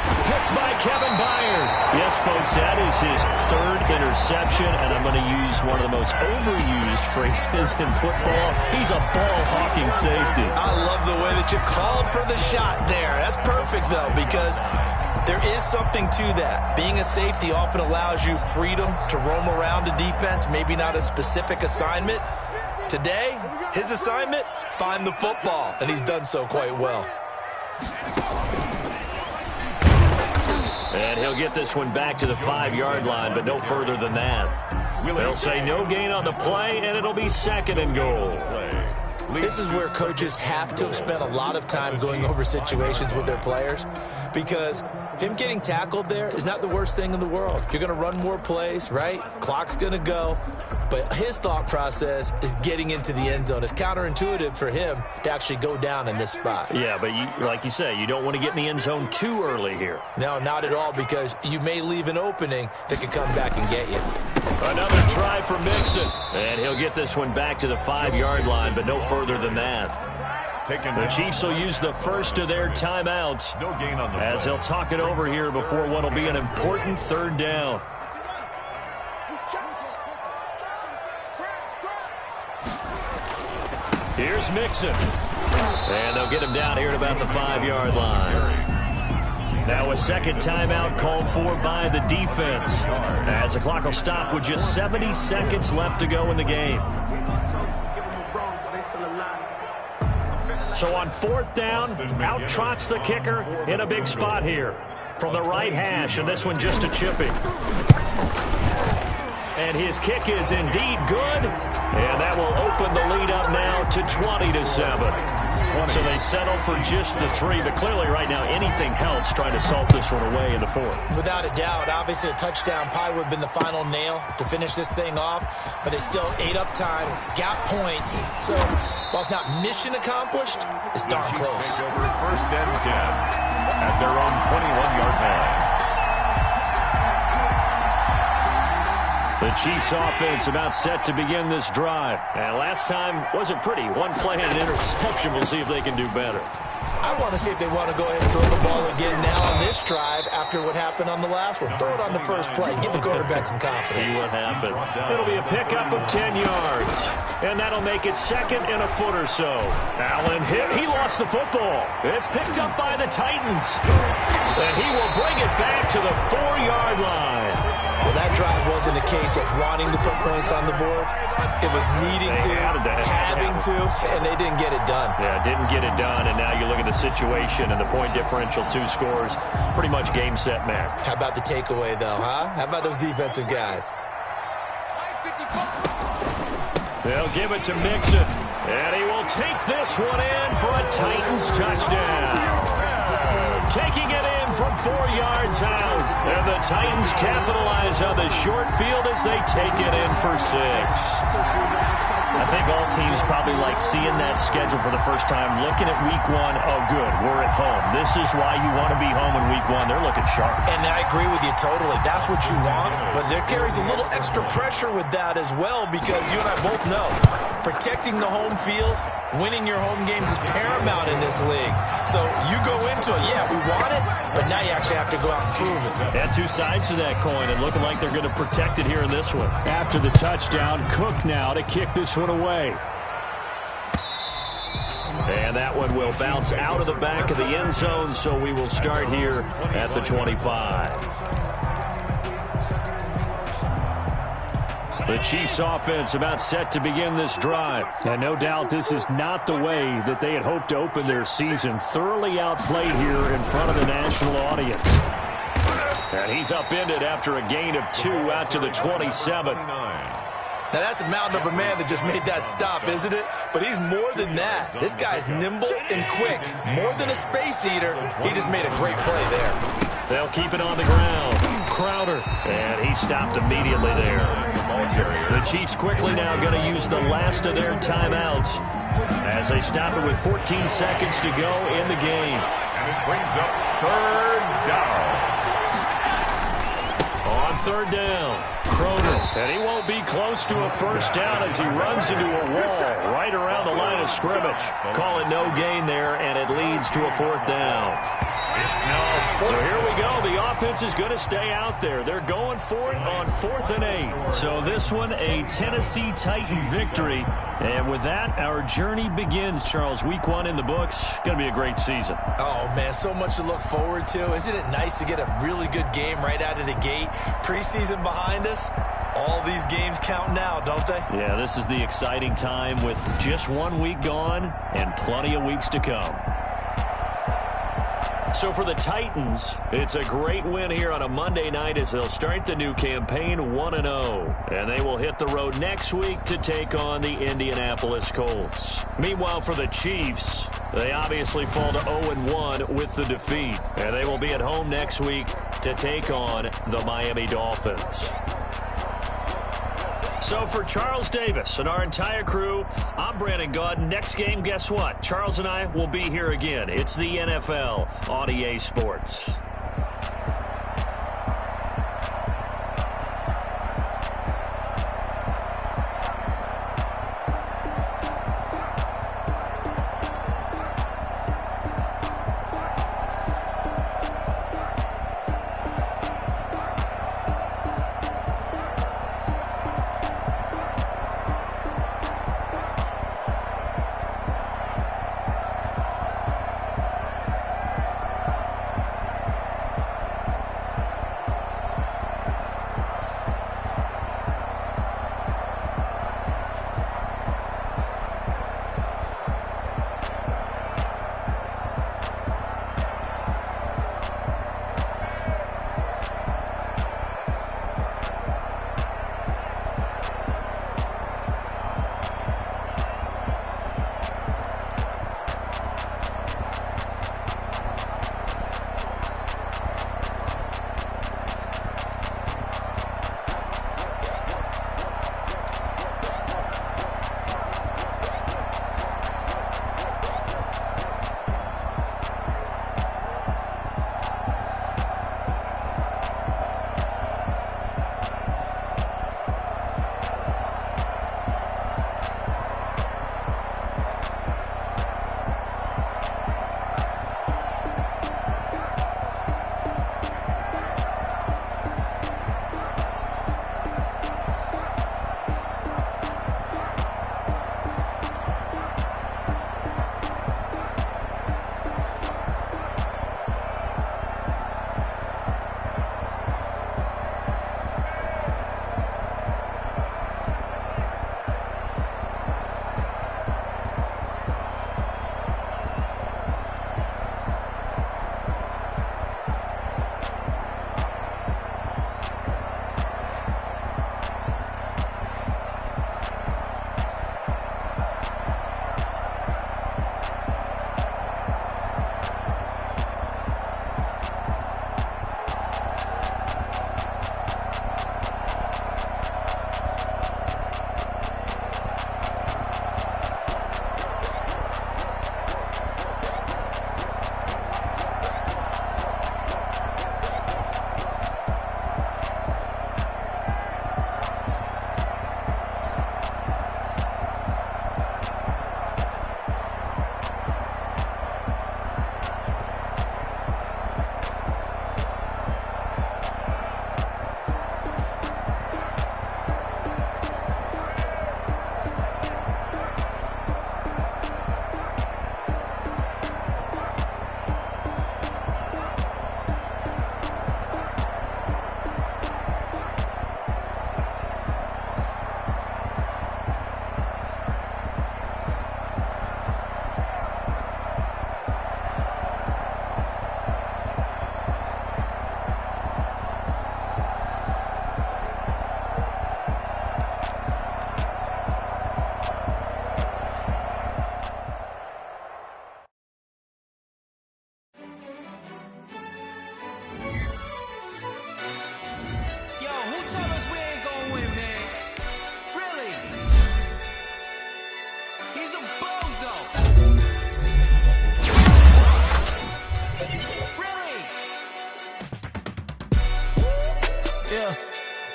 Picked by Kevin Byard. Yes, folks, that is his 3rd interception, and I'm going to use one of the most overused phrases in football. He's a ball-hawking safety. I love the way that you called for the shot there. That's perfect, though, because there is something to that. Being a safety often allows you freedom to roam around a defense, maybe not a specific assignment. Today, his assignment, find the football, and he's done so quite well. And he'll get this one back to the 5-yard line, but no further than that. They'll say no gain on the play, and it'll be 2nd and goal. This is where coaches have to have spent a lot of time going over situations with their players because him getting tackled there is not the worst thing in the world. You're going to run more plays, right? Clock's going to go. But his thought process is getting into the end zone. It's counterintuitive for him to actually go down in this spot. Yeah, but like you say, you don't want to get in the end zone too early here. No, not at all, because you may leave an opening that could come back and get you. Another try for Mixon. And he'll get this one back to the 5-yard line, but no further than that. The Chiefs will use the first of their timeouts as they'll talk it over here before what will be an important 3rd down. Here's Mixon. And they'll get him down here at about the 5-yard line. Now a 2nd timeout called for by the defense as the clock will stop with just 70 seconds left to go in the game. So on 4th down, out trots the kicker in a big spot here from the right hash, and this one just a chipping. And his kick is indeed good, and that will open the lead up now to 20-7. So they settle for just the 3, but clearly right now anything helps trying to salt this one away in the 4th. Without a doubt, obviously a touchdown probably would have been the final nail to finish this thing off, but it's still ate up time, got points. So while it's not mission accomplished, it's darn close. Take over 1st and 10 at their own 21-yard line. The Chiefs offense about set to begin this drive. And last time wasn't pretty. One play and an interception. We'll see if they can do better. I want to see if they want to go ahead and throw the ball again now on this drive after what happened on the last one. Throw it on the first play. Give the quarterback some confidence. See what happens. It'll be a pickup of 10 yards. And that'll make it 2nd and a foot or so. Allen hit. He lost the football. It's picked up by the Titans. And he will bring it back to the 4-yard line. Well, that drive wasn't a case of wanting to put points on the board. It was needing to, having to, and they didn't get it done. Yeah, didn't get it done, and now you look at the situation and the point differential, 2 scores, pretty much game, set, match. How about the takeaway, though, huh? How about those defensive guys? They'll give it to Mixon, and he will take this one in for a Titans touchdown. Taking it in from 4 yards out, and the Titans capitalize on the short field as they take it in for 6. I think all teams probably like seeing that schedule for the first time, looking at week 1. Oh, good, we're at home. This is why you want to be home in week 1. They're looking sharp. And I agree with you totally. That's what you want, but there carries a little extra pressure with that as well, because you and I both know protecting the home field, winning your home games is paramount in this league. So you go into it, yeah, we want it, but now you actually have to go out and prove it. And 2 sides to that coin, and looking like they're going to protect it here in this one. After the touchdown, Cook now to kick this one away. And that one will bounce out of the back of the end zone, so we will start here at the 25. The Chiefs offense about set to begin this drive. And no doubt this is not the way that they had hoped to open their season. Thoroughly outplayed here in front of the national audience. And he's upended after a gain of 2 out to the 27. Now, that's a mountain of a man that just made that stop, isn't it? But he's more than that. This guy's nimble and quick. More than a space eater. He just made a great play there. They'll keep it on the ground. Crowder. And he stopped immediately there. The Chiefs quickly now going to use the last of their timeouts as they stop it with 14 seconds to go in the game. And it brings up 3rd down. On 3rd down, Crowder. And he won't be close to a first down as he runs into a wall right around the line of scrimmage. Call it no gain there, and it leads to a 4th down. So here we go. The offense is going to stay out there. They're going for it on 4th and 8. So this one, a Tennessee Titan victory. And with that, our journey begins, Charles. Week 1 in the books. Going to be a great season. Oh, man, so much to look forward to. Isn't it nice to get a really good game right out of the gate? Preseason behind us. All these games count now, don't they? Yeah, this is the exciting time with just 1 week gone and plenty of weeks to come. So for the Titans, it's a great win here on a Monday night as they'll start the new campaign 1-0. And they will hit the road next week to take on the Indianapolis Colts. Meanwhile, for the Chiefs, they obviously fall to 0-1 with the defeat. And they will be at home next week to take on the Miami Dolphins. So for Charles Davis and our entire crew, I'm Brandon Gaudin. Next game, guess what? Charles and I will be here again. It's the NFL on EA Sports.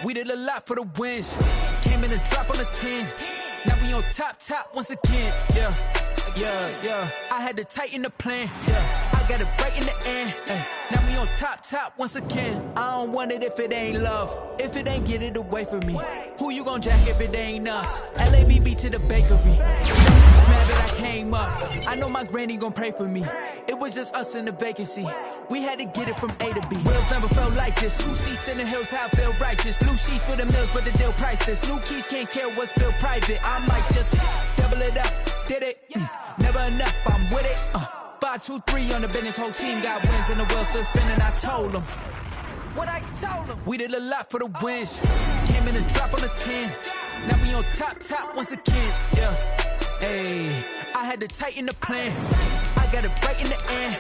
We did a lot for the wins. Came in a drop on the 10. Now we on top once again. Yeah. I had to tighten the plan. Yeah. I got it right in the end. Now we on top once again. I don't want it if it ain't love. If it ain't, get it away from me. Who you gon' jack if it ain't us? LABB to the bakery. Mad that I came up. I know my granny gon' pray for me. It was just us in the vacancy. We had to get it from A to B. Wheels never felt like this. 2 seats in the hills, how I feel righteous. Blue sheets for the mills, but the deal priceless. New keys can't care what's still private. I might just double it up. Did it? Never enough, I'm with it. 5, 2, 3 on the business. Whole team got wins and the wheels still spinning. I told them what I told them. We did a lot for the wins. Came in a drop on the 10. Now we on top once again. Yeah. Hey, I had to tighten the plan. I got it right in the end.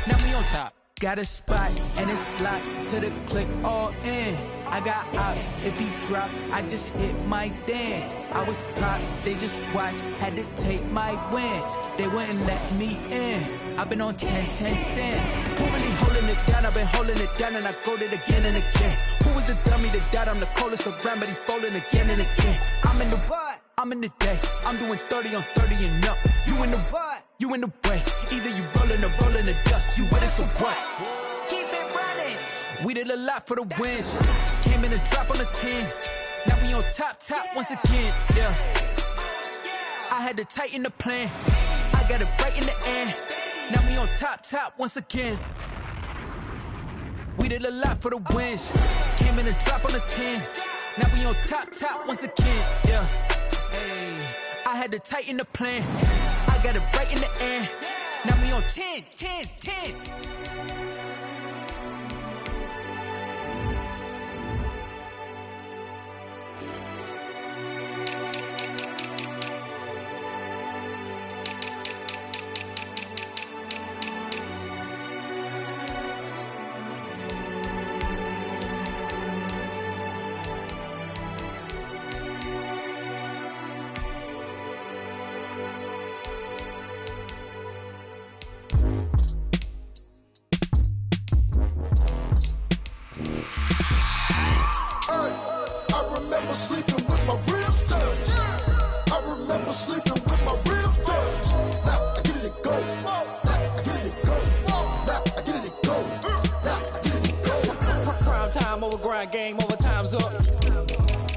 Now we on top. Got a spot and it's locked to the click all in. I got ops, if he drop, I just hit my dance. I was top, they just watched, had to take my wins. They wouldn't let me in. I've been on 10 cents. Who really holding it down? I've been holding it down and I go it again and again. Who was the dummy that died? I'm the coldest around, but he folding again and again. I'm in the what? I'm in the day. I'm doing 30 on 30 and up. You in the what? You in the way. Either you rolling or rolling the dust. You with us or what? Keep it running. We did a lot for the wins. Came in a drop on the 10. Now we on top once again. Yeah. I had to tighten the plan. I got it right in the end. Now we on top once again. We did a lot for the wins. Came in a drop on the 10. Now we on top once again. Yeah. Hey, I had to tighten the plan. I got it right in the end. Now we on 10. Game over, time's up.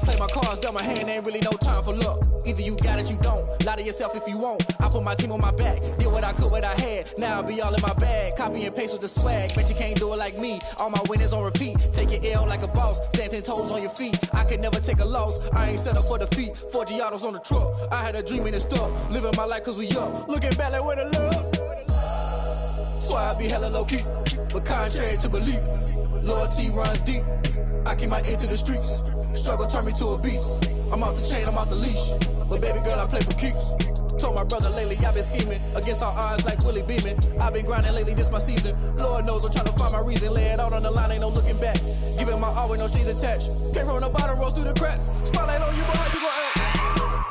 Play my cards, dealt my hand, ain't really no time for luck. Either you got it, you don't. Lie to yourself if you won't. I put my team on my back, did what I could, what I had. Now I'll be all in my bag, copy and paste with the swag. Bet you can't do it like me. All my winners on repeat. Take your L like a boss, stand 10 toes on your feet. I could never take a loss. I ain't set up for defeat. 4 Giottos on the truck. I had a dream and it stuck. Living my life cause we up. Looking back like where the love. So I be hella low key, but contrary to belief, loyalty runs deep. I keep my ear to the streets. Struggle turned me to a beast. I'm off the chain, I'm off the leash. But baby girl, I play for keeps. Told my brother lately, I've been scheming. Against all odds like Willie Beeman. I've been grinding lately, this my season. Lord knows I'm trying to find my reason. Lay it out on the line, ain't no looking back. Giving my all with no strings attached. Came from the bottom, rose through the cracks. Spotlight on you, but how you gon' act?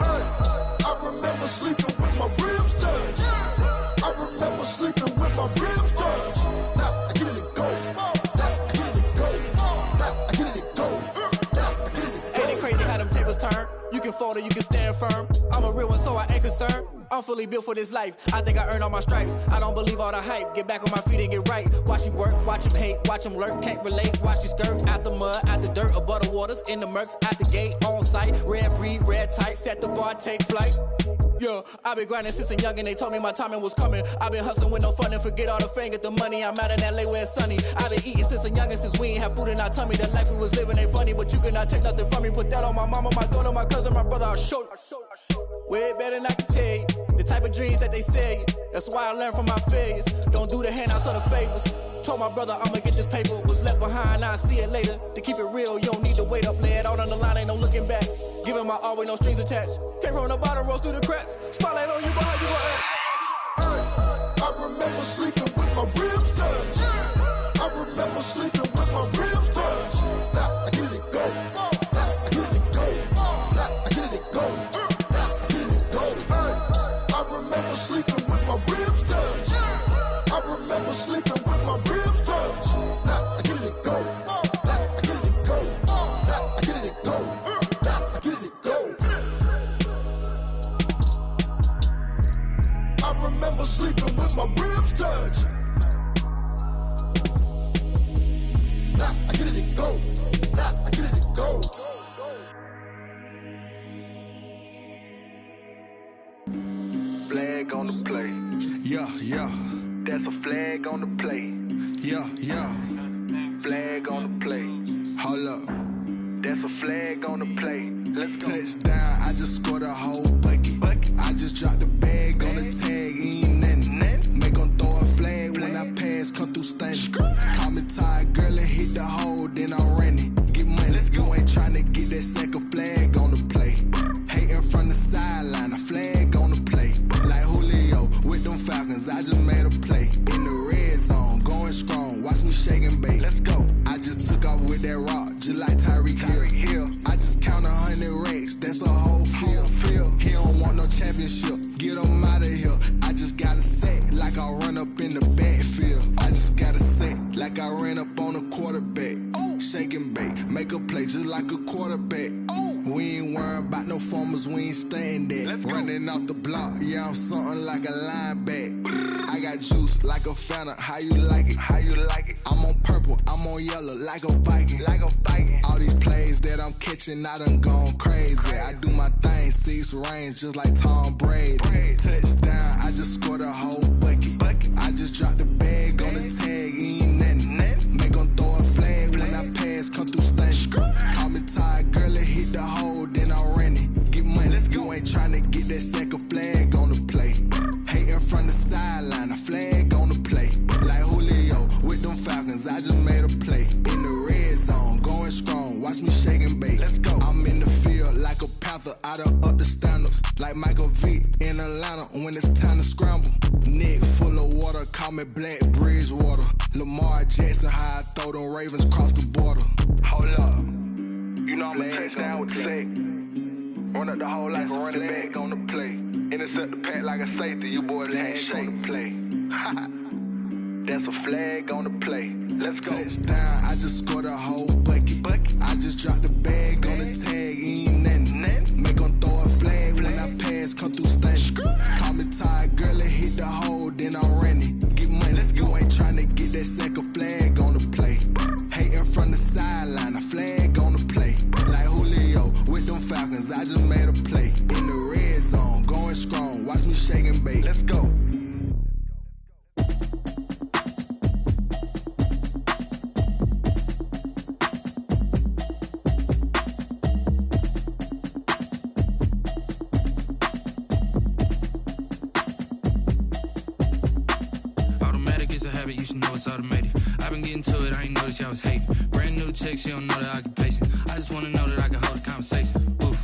Hey, I remember sleeping with my ribs touched. I remember sleeping with my ribs touched. Now I get it and go. Turn. You can fold or you can stand firm. I'm a real one, so I ain't concerned. I'm fully built for this life. I think I earned all my stripes. I don't believe all the hype. Get back on my feet and get right. Watch you work, watch him hate, watch him lurk. Can't relate, watch you skirt. Out the mud, out the dirt, above the waters, in the murks, out the gate, on site. Red breed, red tight, set the bar, take flight. Yeah, I've been grinding since a young and they told me my timing was coming. I've been hustling with no fun and forget all the fame, get the money. I'm out in LA where it's sunny. I've been eating since a young and since we ain't have food in our tummy. The life we was living ain't funny, but you cannot take nothing from me. Put that on my mama, my daughter, my cousin, my brother, I'll show you. Way better than I can tell you. The type of dreams that they sell you. That's why I learned from my failures. Don't do the handouts or the favors. Told my brother I'ma get this paper. Was left behind, I'll see it later. To keep it real, you don't need to wait up. Lay it out on the line, ain't no looking back. Giving my all with no strings attached. Came from the bottom, rose through the cracks. Spotlight on you, but how you gon' act? Hey, I remember sleeping with my ribs touched. I remember sleeping with my ribs touched. Now I get it and go. Now I get it and go. Now I get it and go. Now I get it and go. Hey, I remember sleeping with my ribs touched. I remember sleeping with my ribs touched. Now I get it and go. Now I get it and go. Now I get it. That's a flag on the play. Yeah, yeah. Flag on the play. Hold up. That's a flag on the play. Let's go. Touchdown, I just scored a whole bucket. I just dropped the bag on the tag, ain't nothing. Make 'em throw a flag when I pass, come through stunning. Call me tired, girl, and hit the hole, then I'm running. Get money, you ain't tryna get that second flag on the play. Hating from the sideline, a flag on the play. Like Julio with them Falcons, I just made a play. In the red zone, going strong, watch me shake and bake. Let's go. I just took off with that rock, just like Tyreek Hill. I just count 100 racks, that's a whole field. He don't want no championship, get him out of here. I just got a set, like I run up in the backfield. I just got a set, like I ran up on a quarterback. Shake and bake, make a play just like a quarterback. We ain't worrying about no formers, we ain't staying there. Running off the block, yeah, I'm something like a linebacker. I got juice like a Fanta, how you like it? How you like it? I'm on purple, I'm on yellow, like a Viking. Like a Viking. All these plays that I'm catching, I done gone crazy. I do my thing, 6 range, just like Tom Brady. Touchdown, I just scored a whole bucket. I just dropped the bag on the tag, ain't nothing. Make 'em throw a flag when I pass, come through stunning. Call me tired, girl, and hit the hole, then I'm running. Get money, you ain't tryna get that second flag on the play. Hating from the sideline, a flag on the play. Like Julio with them Falcons, I just made a play. In the red zone, going strong, watch me shake and bake. Let's go. I'm in the field like a panther, I done up the standards. Like Michael Vick in Atlanta when it's time to scramble. Neck full of water, call me Black Bridgewater. Lamar Jackson, how I throw them Ravens across the border. Hold up. You know I'm a touchdown with the sack. Run up the hole like a running back on the play. Intercept the pack like a safety, you boys ain't shake the play. That's a flag on the play. Let's go. Touchdown, I just scored a whole bucket. I just dropped the bag on the tag, ain't nothing. Make 'em throw a flag when I pass, come through stunning. Call me tired, girl, and hit the hole, then I'm running. Get money, you ain't tryna get that second flag on the play. Hating from the sideline, a flag on the play. Like Julio with them Falcons, I just made a play. In the red zone, going strong, watch me shake and bake. Let's go. I was hating. Brand new chick, she don't know the occupation. I just wanna know that I can hold a conversation. Oof,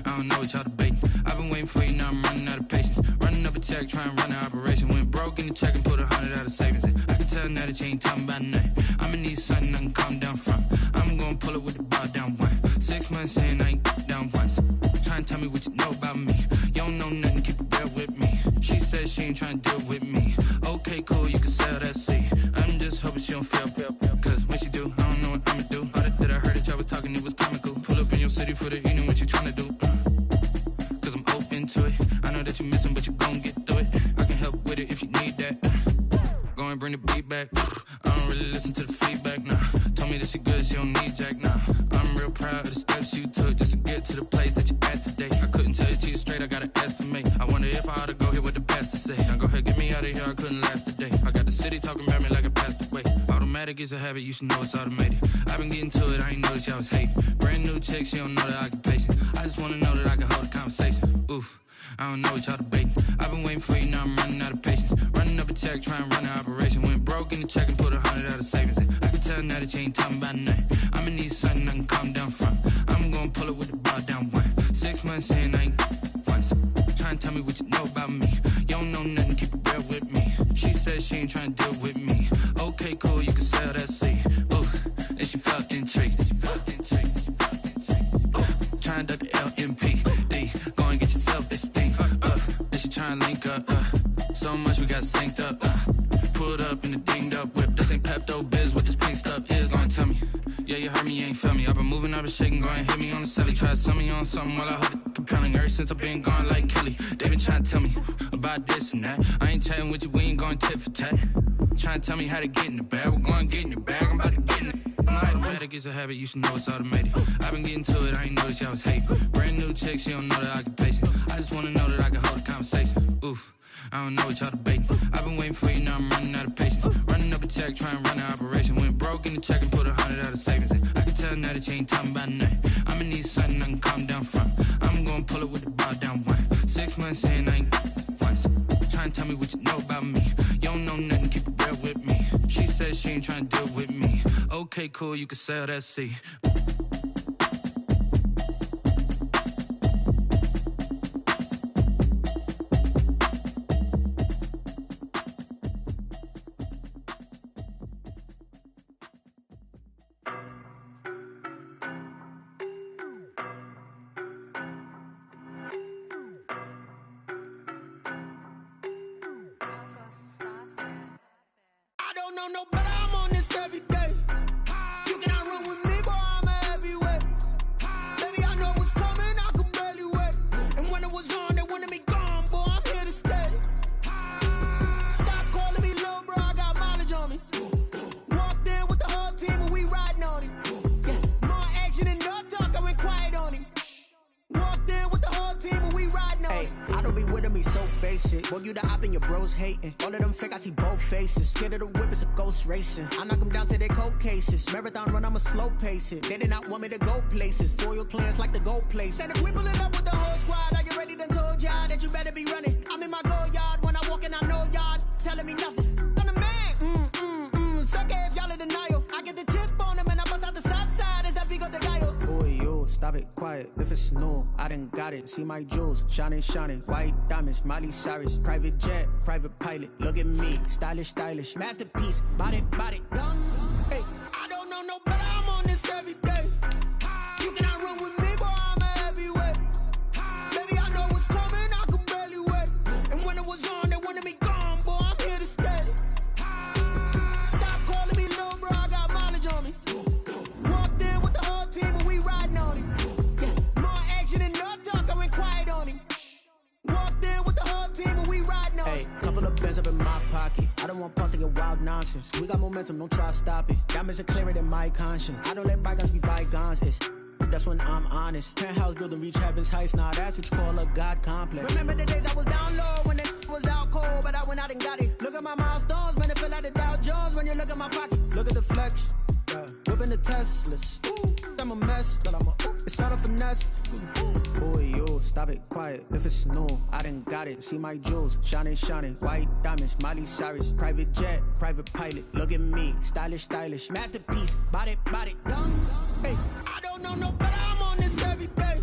I don't know what y'all debating. I've been waiting for you, now I'm running out of patience. Running up a check, trying to run an operation. Went broke in the check and put 100 out of savings in. I can tell now that you ain't talking about nothing. I'ma need something I can calm down from. I'm gonna pull it with the bar down one. 6 months in, I ain't down once. Trying to tell me what you know about me. You don't know nothing, keep it real with me. She said she ain't trying to deal with me. Okay, cool, you can sell that seat. I'm just hoping she don't feel. Cause when she do, I don't know what I'ma do. All that I heard that y'all was talking, it was comical. Pull up in your city for the evening, what you tryna do? Cause I'm open to it. I know that you missing, but you gon' get through it. I can help with it if you need that. Go and bring the beat back. I don't really listen to the feedback, nah. Told me that she good, she don't need Jack, nah. I'm real proud of the steps you took just to get to the place that you at today. I couldn't tell you to you straight, I gotta estimate. I wonder if I ought to go here with the pastor say. Now go ahead, get me out of here, I couldn't last today. I got the city talking about me like I passed away. Automatic is a habit, you should know it's automated. I've been getting to it, I ain't noticed y'all was hating. Brand new chick, she don't know the occupation. I just wanna know that I can hold a conversation. Oof, I don't know what y'all debating. I've been waiting for you, now I'm running out of patience. Running up a check, trying to run an operation. Went broke in the check and put 100 out of savings in. I can tell now that you ain't talking about nothing. I'ma need something I can calm down from. I'm gonna pull it with the bar down one. 6 months in, I ain't once. Trying to tell me what you know about me. You don't know nothing, keep it real with me. She said she ain't trying to deal with me. Okay, cool, you can sell that seat. Ooh, and she felt intrigued. Trying to duck the LMPD. Go and get yourself esteem. And she trying to link up. So much we got synced up. Pulled up in the dinged up whip. This ain't Pepto-Biz, what this pink stuff is. Long tell me. Yeah, you heard me, you ain't felt me. I've been moving, I've been shaking, go and hit me on the celly. Try to sell me on something while I hold it compelling. Ever since I've been gone like Kelly, they been trying to tell me about this and that. I ain't chatting with you, we ain't going tit for tat. Trying to tell me how to get in the bag, we're going to get in the bag, I'm about to get in it. Automatic is a habit, you should know it's automated. I've been getting to it, I ain't noticed y'all was hating. Brand new chick, she don't know the occupation. I just wanna know that I can hold a conversation. Oof, I don't know what y'all debating. I've been waiting for you, now I'm running out call me by name. I'ma need something I can calm down from. I'm gonna pull it with the bar down one. 6 months in, I ain't once. Trying to tell me what you know about me. You don't know nothing, keep it real with me. She said she ain't trying to deal with me. Okay, cool, you can sell that C. Boy, you the op and your bros hating. All of them fake, I see both faces. Scared of the whip, it's a ghost racing. I knock them down to their cold cases. Marathon run, I'ma slow pace it. They did not want me to go places. Foil plans like the go place. And if we pull it up with the whole squad, are you ready? Done told y'all that you better be running. I'm in my go yard. When I walk in, I know y'all telling me nothing. I'm the man. Suck it if y'all in denial. I get the chip on them and I bust out the south side. Is that Vigo de Gallo? Boy, yo, stop it, quiet. If it's new, I done got it. See my jewels, shining, shining. White diamonds, Miley Cyrus. Private jet, private pilot. Look at me, stylish, stylish. Masterpiece, body, done. Hey, I don't know no better. I'm on this every day. You cannot run with me, boy. I'm a heavyweight. Baby, I know what's coming. I could barely wait. And when it was on, they wanted me gone, boy. I'm here to stay. Stop calling me little bro. I got mileage on me. Walked in with the whole team and we riding on him. Yeah, more action and no talk. I went quiet on him. Walked in with the whole team and we riding on him. Hey, couple of bands up in my pocket. I don't want pause to get wild nonsense. We got momentum, don't try to stop it. Diamonds are clearer than my conscience. I don't let bygones be bygones. That's when I'm honest. Penthouse building reach heaven's heights. Nah, that's what you call a God complex. Remember the days I was down low when it was out cold, but I went out and got it. Look at my milestones, man, it feel like the Dow Jones when you look at my pocket. Look at the flex, yeah. Whipping the Teslas. I'm a mess, but it's all a finesse. Boy, yo, stop it, quiet. If it's new, I done got it. See my jewels, shining, shining. White diamonds, Miley Cyrus. Private jet, private pilot. Look at me, stylish, stylish. Masterpiece, body, done. Hey, I don't know no better. I'm on this every day.